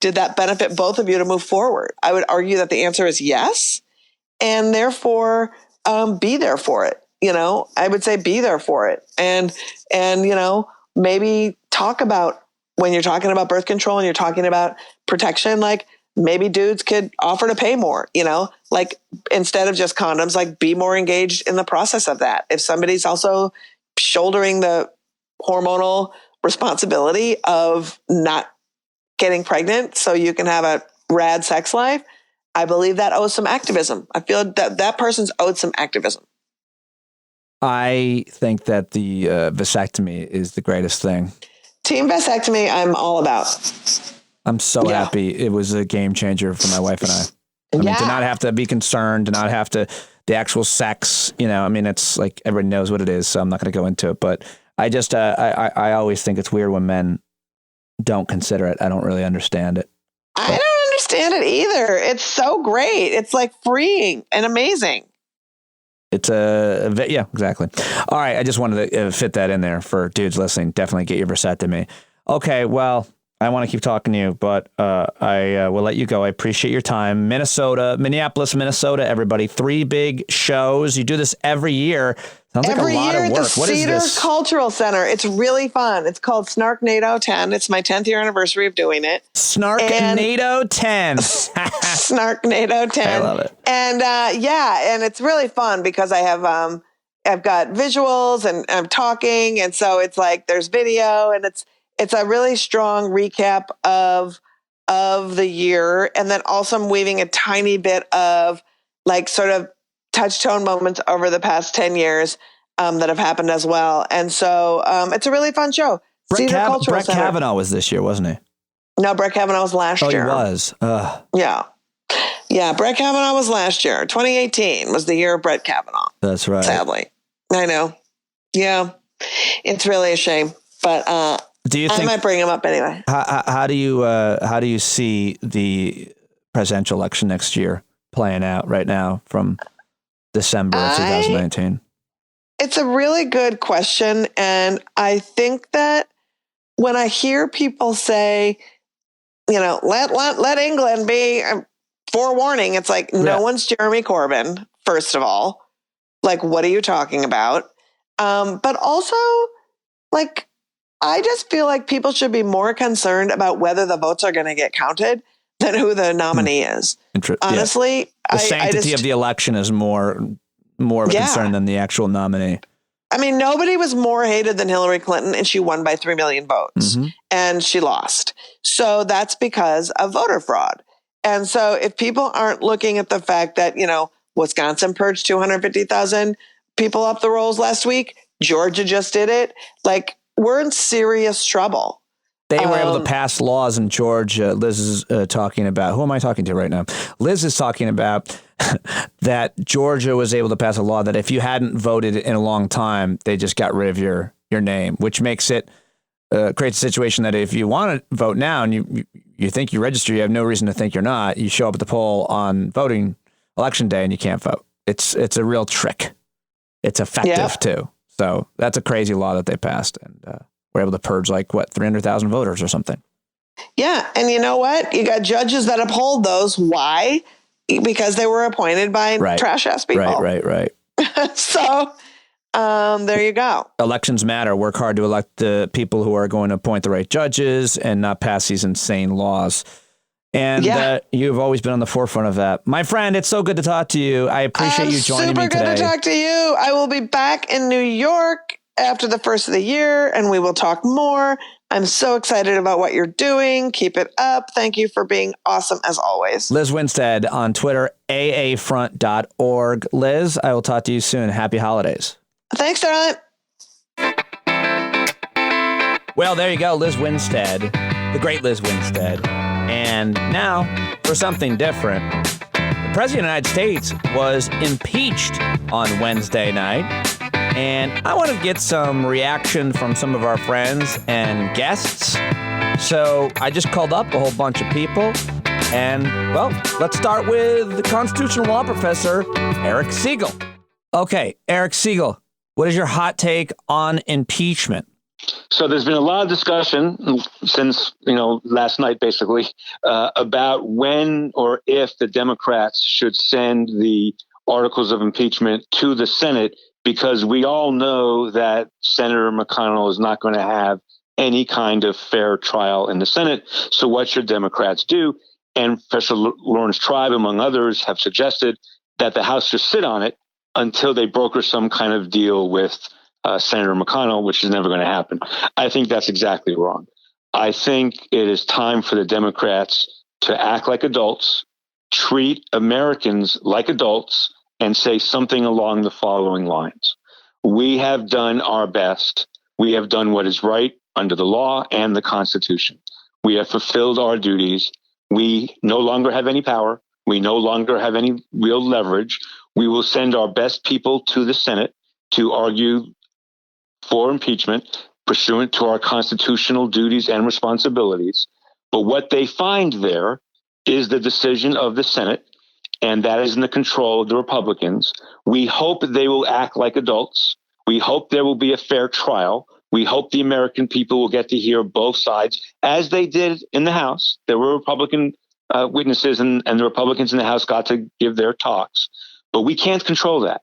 S2: did that benefit both of you to move forward? I would argue that the answer is yes. And therefore, be there for it. I would say be there for it. And maybe talk about, when you're talking about birth control and you're talking about protection, maybe dudes could offer to pay more, instead of just condoms, be more engaged in the process of that. If somebody's also shouldering the hormonal responsibility of not getting pregnant so you can have a rad sex life, I believe that owes some activism. I feel that person's owed some activism.
S1: I think that the vasectomy is the greatest thing.
S2: Team vasectomy, I'm all about.
S1: I'm so happy. It was a game changer for my wife and I. I mean, to not have to be concerned, to not have to, the actual sex, it's like everybody knows what it is, so I'm not going to go into it. But I just, I always think it's weird when men don't consider it. I don't really understand it.
S2: I don't understand it either. It's so great. It's freeing and amazing.
S1: It's yeah, exactly. All right. I just wanted to fit that in there for dudes listening. Definitely get your vasectomy. Okay. Well, I want to keep talking to you, but I will let you go. I appreciate your time. Minneapolis, Minnesota, everybody. 3 big shows. You do this every year. Sounds like a lot of work.
S2: Every year at the Cedar Cultural Center. It's really fun. It's called Snarknado 10. It's my 10th year anniversary of doing it.
S1: Snarknado 10.
S2: Snarknado 10.
S1: I love it.
S2: And and it's really fun because I have I've got visuals and I'm talking, and so it's there's video, and it's a really strong recap of the year, and then also I'm weaving a tiny bit of sort of touchstone moments over the past 10 years that have happened as well. And so it's a really fun show.
S1: Brett Kavanaugh was this year, wasn't he?
S2: No, Brett Kavanaugh was last year.
S1: Oh, he was?
S2: Yeah. Yeah, Brett Kavanaugh was last year. 2018 was the year of Brett Kavanaugh.
S1: That's right.
S2: Sadly. I know. Yeah. It's really a shame. But
S1: do you think,
S2: I might bring him up anyway.
S1: How do you see the presidential election next year playing out right now from December of 2019?
S2: It's a really good question. And I think that when I hear people say, let England be forewarning, it's no one's Jeremy Corbyn, first of all. What are you talking about? But also, I just feel like people should be more concerned about whether the votes are going to get counted than who the nominee is. Honestly,
S1: the sanctity of the election is more of a concern than the actual nominee.
S2: I mean, nobody was more hated than Hillary Clinton, and she won by 3 million votes, and she lost. So that's because of voter fraud. And so if people aren't looking at the fact that, Wisconsin purged 250,000 people off the rolls last week, Georgia just did it, we're in serious trouble.
S1: They were able to pass laws in Georgia. Liz is talking about, who am I talking to right now? Liz is talking about that Georgia was able to pass a law that if you hadn't voted in a long time, they just got rid of your name, which makes it, creates a situation that if you want to vote now and you think you register, you have no reason to think you're not, you show up at the poll on voting election day and you can't vote. It's a real trick. It's effective too. So that's a crazy law that they passed, and we're able to purge 300,000 voters or something.
S2: Yeah. And you know what? You got judges that uphold those. Why? Because they were appointed by trash ass people.
S1: Right.
S2: So there you go.
S1: Elections matter. Work hard to elect the people who are going to appoint the right judges and not pass these insane laws. And you've always been on the forefront of that. My friend, it's so good to talk to you. I appreciate you joining me today.
S2: Super good to talk to you. I will be back in New York after the first of the year, and we will talk more. I'm so excited about what you're doing. Keep it up. Thank you for being awesome as always.
S1: Lizz Winstead on Twitter, aafront.org. Liz, I will talk to you soon. Happy holidays.
S2: Thanks, darling.
S1: Well, there you go, Lizz Winstead, the great Lizz Winstead. And now for something different. The President of the United States was impeached on Wednesday night. And I want to get some reaction from some of our friends and guests. So I just called up a whole bunch of people. And, well, let's start with the constitutional law professor, Eric Segall. Okay, Eric Segall, what is your hot take on impeachment?
S3: So there's been a lot of discussion since, last night, basically, about when or if the Democrats should send the articles of impeachment to the Senate, because we all know that Senator McConnell is not going to have any kind of fair trial in the Senate. So what should Democrats do? And Professor Lawrence Tribe, among others, have suggested that the House just sit on it until they broker some kind of deal with Senator McConnell, which is never going to happen. I think that's exactly wrong. I think it is time for the Democrats to act like adults, treat Americans like adults, and say something along the following lines. We have done our best. We have done what is right under the law and the Constitution. We have fulfilled our duties. We no longer have any power. We no longer have any real leverage. We will send our best people to the Senate to argue for impeachment pursuant to our constitutional duties and responsibilities. But what they find there is the decision of the Senate, and that is in the control of the Republicans. We hope they will act like adults. We hope there will be a fair trial. We hope the American people will get to hear both sides, as they did in the House. There were Republican witnesses, and the Republicans in the House got to give their talks. But we can't control that.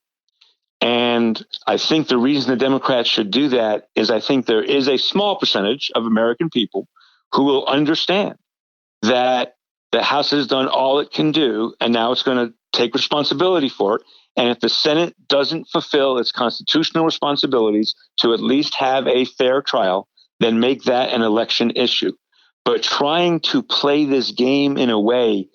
S3: And I think the reason the Democrats should do that is I think there is a small percentage of American people who will understand that the House has done all it can do, and now it's going to take responsibility for it. And if the Senate doesn't fulfill its constitutional responsibilities to at least have a fair trial, then make that an election issue. But trying to play this game in a way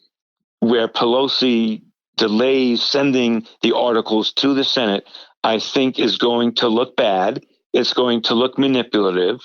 S3: where Pelosi delays sending the articles to the Senate, I think is going to look bad. It's going to look manipulative.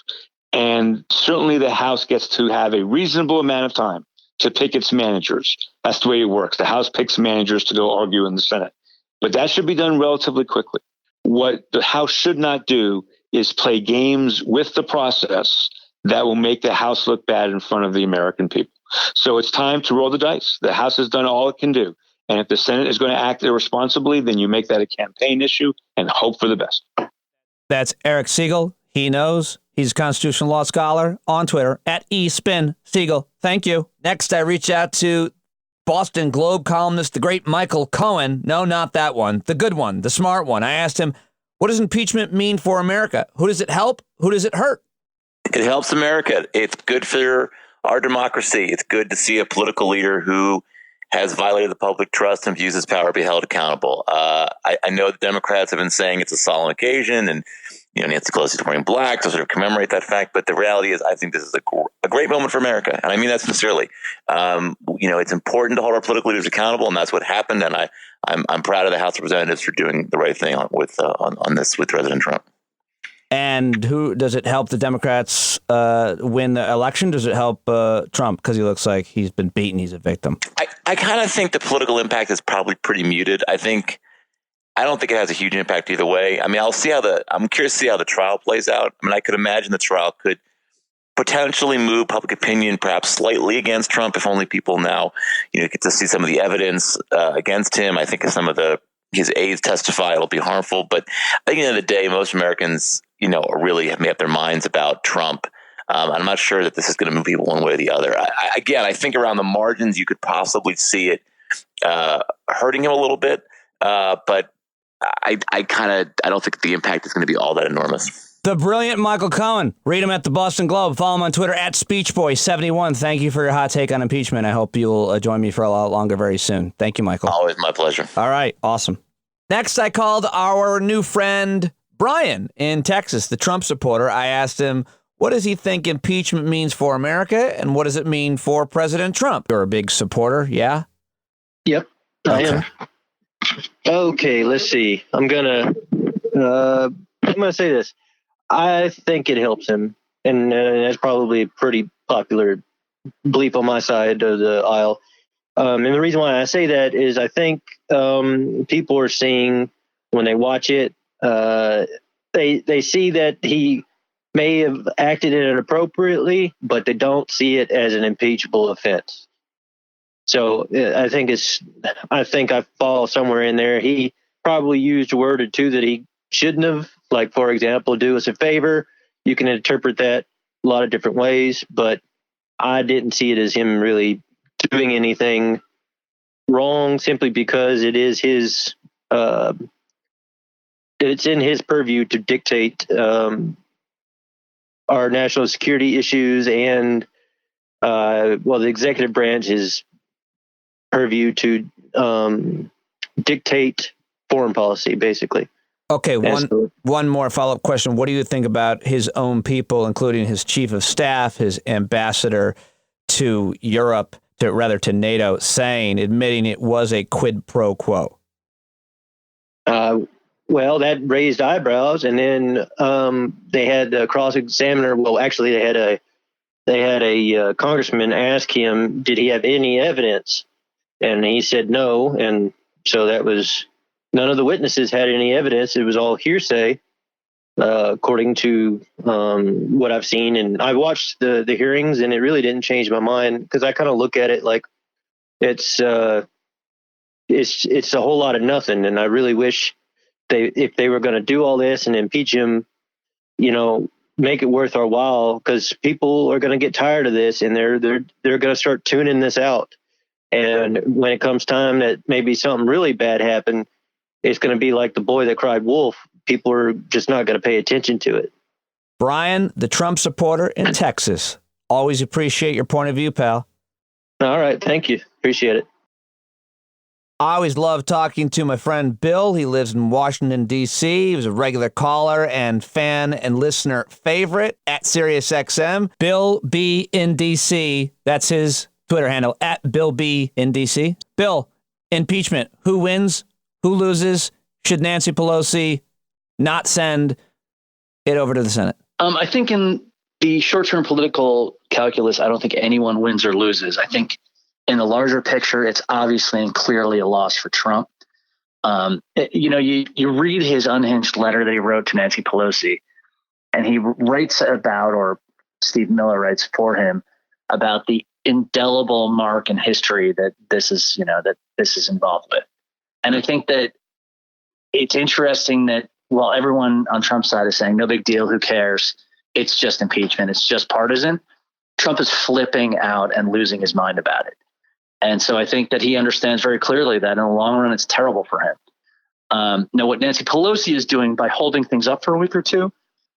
S3: And certainly the House gets to have a reasonable amount of time to pick its managers. That's the way it works. The House picks managers to go argue in the Senate. But that should be done relatively quickly. What the House should not do is play games with the process that will make the House look bad in front of the American people. So it's time to roll the dice. The House has done all it can do. And if the Senate is going to act irresponsibly, then you make that a campaign issue and hope for the best.
S1: That's Eric Segall. He knows. He's a constitutional law scholar on Twitter at @eSpinSegall. Thank you. Next, I reach out to Boston Globe columnist, the great Michael Cohen. No, not that one. The good one, the smart one. I asked him, what does impeachment mean for America? Who does it help? Who does it hurt?
S4: It helps America. It's good for our democracy. It's good to see a political leader who has violated the public trust and views his power to be held accountable. I know the Democrats have been saying it's a solemn occasion and Nancy Pelosi's wearing black to sort of commemorate that fact. But the reality is I think this is a great moment for America. And I mean that sincerely. It's important to hold our political leaders accountable, and that's what happened. And I'm proud of the House of Representatives for doing the right thing on this with President Trump.
S1: And who does it help the Democrats win the election? Does it help Trump because he looks like he's been beaten? He's a victim.
S4: I kind of think the political impact is probably pretty muted. I don't think it has a huge impact either way. I mean, I'm curious to see how the trial plays out. I mean, I could imagine the trial could potentially move public opinion perhaps slightly against Trump if only people now, get to see some of the evidence against him. I think if some of his aides testify, it'll be harmful. But I think at the end of the day, most Americans, really have made up their minds about Trump. I'm not sure that this is going to move people one way or the other. I think around the margins, you could possibly see it hurting him a little bit. But I don't think the impact is going to be all that enormous.
S1: The brilliant Michael Cohen. Read him at the Boston Globe. Follow him on Twitter at SpeechBoy71. Thank you for your hot take on impeachment. I hope you'll join me for a lot longer very soon. Thank you, Michael.
S4: Always my pleasure.
S1: All right. Awesome. Next, I called our new friend, Bryan in Texas, the Trump supporter, I asked him, what does he think impeachment means for America, and what does it mean for President Trump? You're a big supporter, yeah?
S5: Yep, I am. Okay, let's see. I'm gonna say this. I think it helps him, and that's probably a pretty popular belief on my side of the aisle. And the reason why I say that is I think people are seeing when they watch it, they see that he may have acted inappropriately, but they don't see it as an impeachable offense. So I think I fall somewhere in there. He probably used a word or two that he shouldn't have, like, for example, do us a favor. You can interpret that a lot of different ways, but I didn't see it as him really doing anything wrong, simply because it is his, it's in his purview to dictate our national security issues, and the executive branch is purview to dictate foreign policy, basically.
S1: Okay, one more follow-up question. What do you think about his own people, including his chief of staff, his ambassador to Europe, to NATO, admitting it was a quid pro quo?
S5: Well, that raised eyebrows, and then they had a cross-examiner. Well, actually, they had a congressman ask him, did he have any evidence? And he said no, and so that was, none of the witnesses had any evidence. It was all hearsay, according to what I've seen. And I watched the hearings, and it really didn't change my mind, because I kind of look at it like it's a whole lot of nothing. And I really wish if they were going to do all this and impeach him, make it worth our while, because people are going to get tired of this, and they're going to start tuning this out. And when it comes time that maybe something really bad happened, it's going to be like the boy that cried wolf. People are just not going to pay attention to it.
S1: Bryan, the Trump supporter in Texas. Always appreciate your point of view, pal.
S5: All right. Thank you. Appreciate it.
S1: I always love talking to my friend Bill. He lives in Washington, D.C. He was a regular caller and fan and listener favorite at SiriusXM. Bill B in D.C. That's his Twitter handle, at Bill B in D.C. Bill, impeachment. Who wins? Who loses? Should Nancy Pelosi not send it over to the Senate?
S6: I think in the short-term political calculus, I don't think anyone wins or loses. I think in the larger picture, it's obviously and clearly a loss for Trump. You read his unhinged letter that he wrote to Nancy Pelosi, and he writes about, or Steve Miller writes for him, about the indelible mark in history that this is involved with. And I think that it's interesting that while everyone on Trump's side is saying, no big deal, who cares? It's just impeachment. It's just partisan. Trump is flipping out and losing his mind about it. And so I think that he understands very clearly that in the long run, it's terrible for him. Now, what Nancy Pelosi is doing by holding things up for a week or two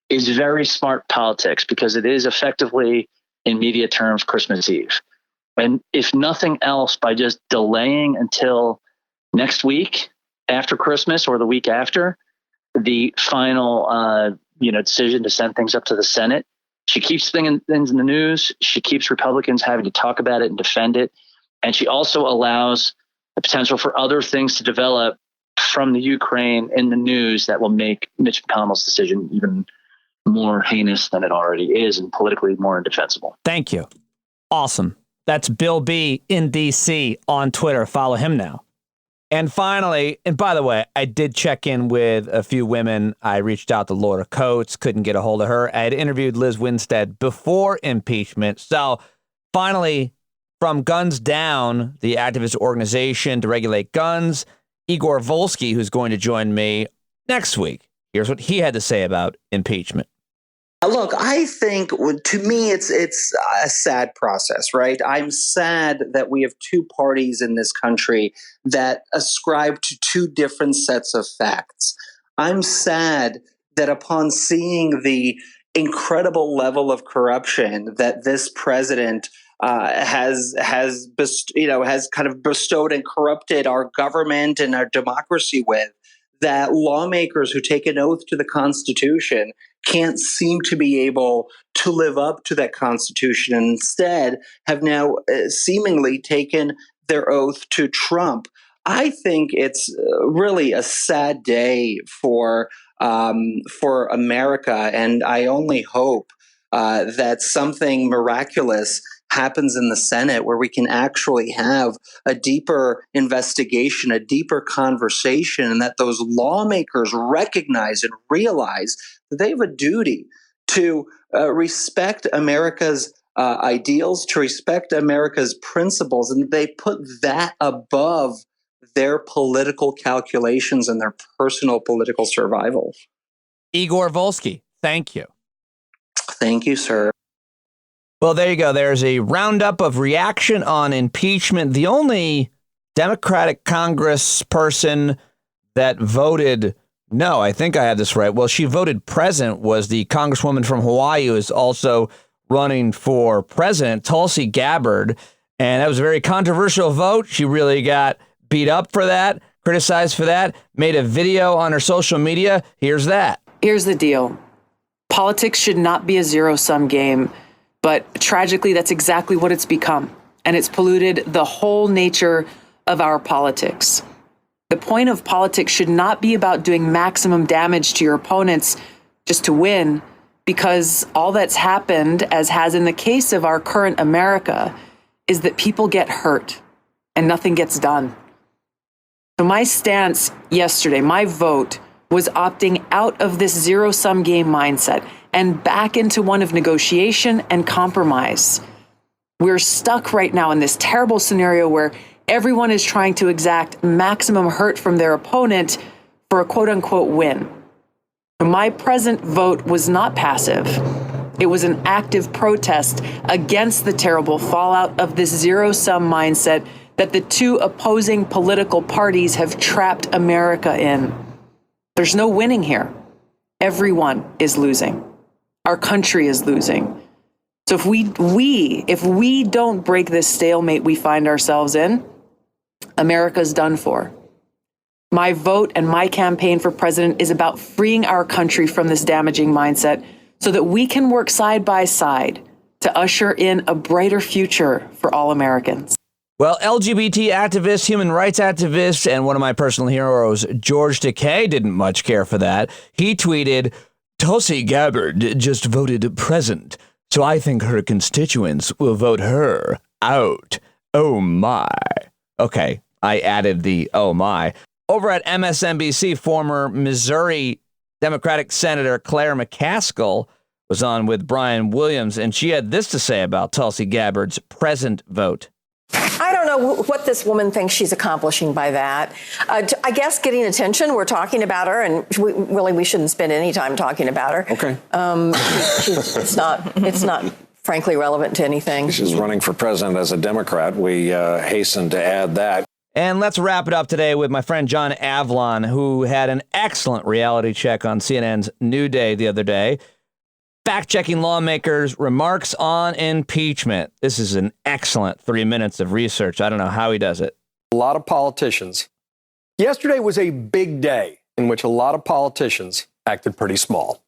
S6: is very smart politics, because it is effectively, in media terms, Christmas Eve. And if nothing else, by just delaying until next week after Christmas or the week after the final decision to send things up to the Senate, she keeps things in the news. She keeps Republicans having to talk about it and defend it. And she also allows the potential for other things to develop from the Ukraine in the news that will make Mitch McConnell's decision even more heinous than it already is, and politically more indefensible.
S1: Thank you. Awesome. That's Bill B in DC on Twitter. Follow him now. And finally, and by the way, I did check in with a few women. I reached out to Laura Coates, couldn't get a hold of her. I had interviewed Lizz Winstead before impeachment. So finally, from Guns Down, the activist organization to regulate guns, Igor Volsky, who's going to join me next week. Here's what he had to say about impeachment.
S7: Look, I think to me it's a sad process, right? I'm sad that we have two parties in this country that ascribe to two different sets of facts. I'm sad that upon seeing the incredible level of corruption that this president has kind of bestowed and corrupted our government and our democracy with, that lawmakers who take an oath to the Constitution can't seem to be able to live up to that Constitution and instead have now seemingly taken their oath to Trump. I think it's really a sad day for America, and I only hope that something miraculous happens in the Senate where we can actually have a deeper investigation, a deeper conversation, and that those lawmakers recognize and realize that they have a duty to respect America's ideals, to respect America's principles, and they put that above their political calculations and their personal political survival.
S1: Igor Volsky, thank you.
S7: Thank you, sir.
S1: Well, there you go. There's a roundup of reaction on impeachment. The only Democratic congressperson that voted no, I think I had this right. Well, she voted present was the congresswoman from Hawaii who is also running for president, Tulsi Gabbard. And that was a very controversial vote. She really got beat up for that, criticized for that, made a video on her social media. Here's that.
S8: Here's the deal. Politics should not be a zero-sum game, but tragically, that's exactly what it's become. And it's polluted the whole nature of our politics. The point of politics should not be about doing maximum damage to your opponents just to win, because all that's happened, as has in the case of our current America, is that people get hurt and nothing gets done. So my stance yesterday, my vote, was opting out of this zero-sum game mindset and back into one of negotiation and compromise. We're stuck right now in this terrible scenario where everyone is trying to exact maximum hurt from their opponent for a quote-unquote win. My present vote was not passive. It was an active protest against the terrible fallout of this zero-sum mindset that the two opposing political parties have trapped America in. There's no winning here. Everyone is losing. Our country is losing. So if we don't break this stalemate we find ourselves in, America's done for. My vote and my campaign for president is about freeing our country from this damaging mindset so that we can work side by side to usher in a brighter future for all Americans.
S1: Well, LGBT activist, human rights activist, and one of my personal heroes, George Takei, didn't much care for that. He tweeted, Tulsi Gabbard just voted present, so I think her constituents will vote her out. Oh my. Okay, I added the oh my. Over at MSNBC, former Missouri Democratic Senator Claire McCaskill was on with Bryan Williams, and she had this to say about Tulsi Gabbard's present vote.
S9: I don't know what this woman thinks she's accomplishing by that. I guess getting attention. We're talking about her, and we shouldn't spend any time talking about her.
S10: Okay.
S9: It's not frankly relevant to anything.
S10: She's running for president as a Democrat. We hasten to add that.
S1: And let's wrap it up today with my friend John Avlon, who had an excellent reality check on CNN's New Day the other day. Fact-checking lawmakers' remarks on impeachment. This is an excellent 3 minutes of research. I don't know how he does it.
S11: A lot of politicians. Yesterday was a big day in which a lot of politicians acted pretty small.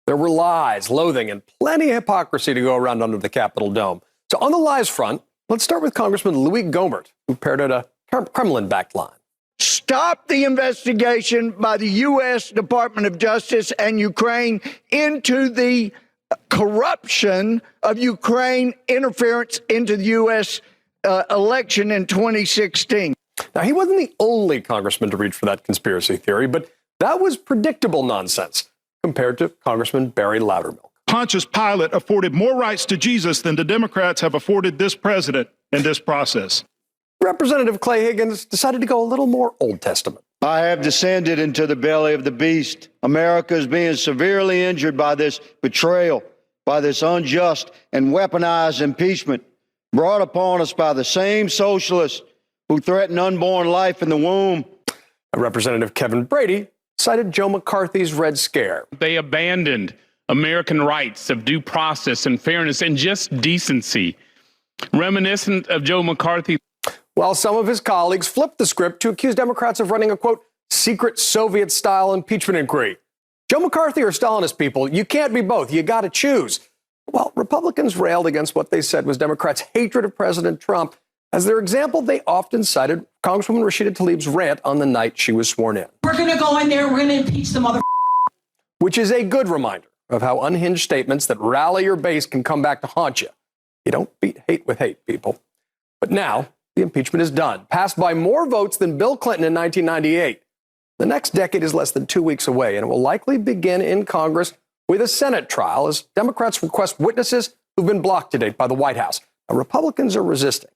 S11: There were lies, loathing, and plenty of hypocrisy to go around under the Capitol dome. So on the lies front, let's start with Congressman Louis Gohmert, who parroted a Kremlin-backed line.
S12: Stop the investigation by the U.S. Department of Justice and Ukraine into the corruption of Ukraine interference into the U.S. Election in 2016.
S11: Now, he wasn't the only congressman to reach for that conspiracy theory, but that was predictable nonsense compared to Congressman Barry Loudermilk.
S13: Pontius Pilate afforded more rights to Jesus than the Democrats have afforded this president in this process.
S11: Representative Clay Higgins decided to go a little more Old Testament.
S12: I have descended into the belly of the beast. America is being severely injured by this betrayal, by this unjust and weaponized impeachment brought upon us by the same socialists who threaten unborn life in the womb.
S11: Representative Kevin Brady cited Joe McCarthy's Red Scare.
S14: They abandoned American rights of due process and fairness and just decency. Reminiscent of Joe McCarthy.
S11: While some of his colleagues flipped the script to accuse Democrats of running a, quote, secret Soviet-style impeachment inquiry. Joe McCarthy or Stalinist people, you can't be both. You got to choose. Well, Republicans railed against what they said was Democrats' hatred of President Trump. As their example, they often cited Congresswoman Rashida Tlaib's rant on the night she was sworn in.
S15: We're going to go in there, we're going to impeach the mother.
S11: Which is a good reminder of how unhinged statements that rally your base can come back to haunt you. You don't beat hate with hate, people. But now, the impeachment is done, passed by more votes than Bill Clinton in 1998. The next decade is less than 2 weeks away, and it will likely begin in Congress with a Senate trial as Democrats request witnesses who've been blocked to date by the White House. Now, Republicans are resisting.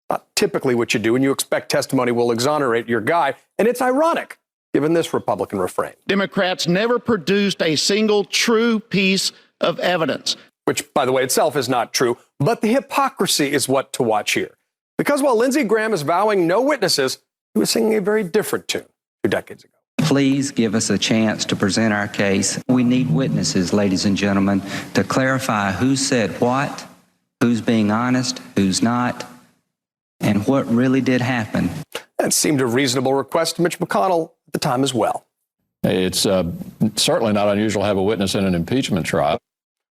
S11: Not typically what you do when you expect testimony will exonerate your guy, and it's ironic, given this Republican refrain.
S16: Democrats never produced a single true piece of evidence.
S11: Which, by the way, itself is not true, but the hypocrisy is what to watch here. Because while Lindsey Graham is vowing no witnesses, he was singing a very different tune 2 decades ago.
S17: Please give us a chance to present our case. We need witnesses, ladies and gentlemen, to clarify who said what, who's being honest, who's not, and what really did happen.
S11: That seemed a reasonable request to Mitch McConnell at the time as well.
S18: It's certainly not unusual to have a witness in an impeachment trial.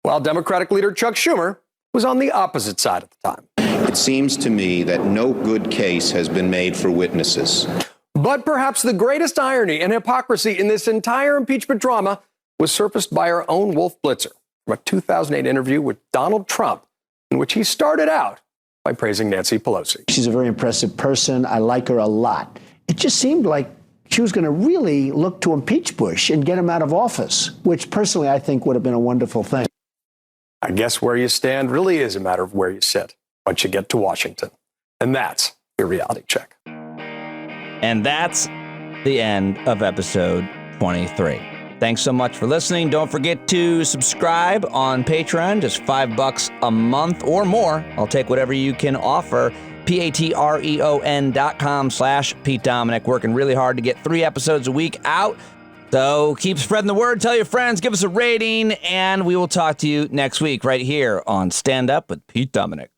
S11: While Democratic leader Chuck Schumer was on the opposite side at the time.
S19: It seems to me that no good case has been made for witnesses.
S11: But perhaps the greatest irony and hypocrisy in this entire impeachment drama was surfaced by our own Wolf Blitzer from a 2008 interview with Donald Trump, in which he started out by praising Nancy Pelosi.
S20: She's a very impressive person. I like her a lot. It just seemed like she was going to really look to impeach Bush and get him out of office, which personally I think would have been a wonderful thing.
S11: I guess where you stand really is a matter of where you sit once you get to Washington. And that's your reality check.
S1: And that's the end of episode 23. Thanks so much for listening. Don't forget to subscribe on Patreon, just $5 a month or more. I'll take whatever you can offer. patreon.com/Pete Dominic. Working really hard to get 3 episodes a week out. So keep spreading the word. Tell your friends, give us a rating, and we will talk to you next week right here on Stand Up with Pete Dominic.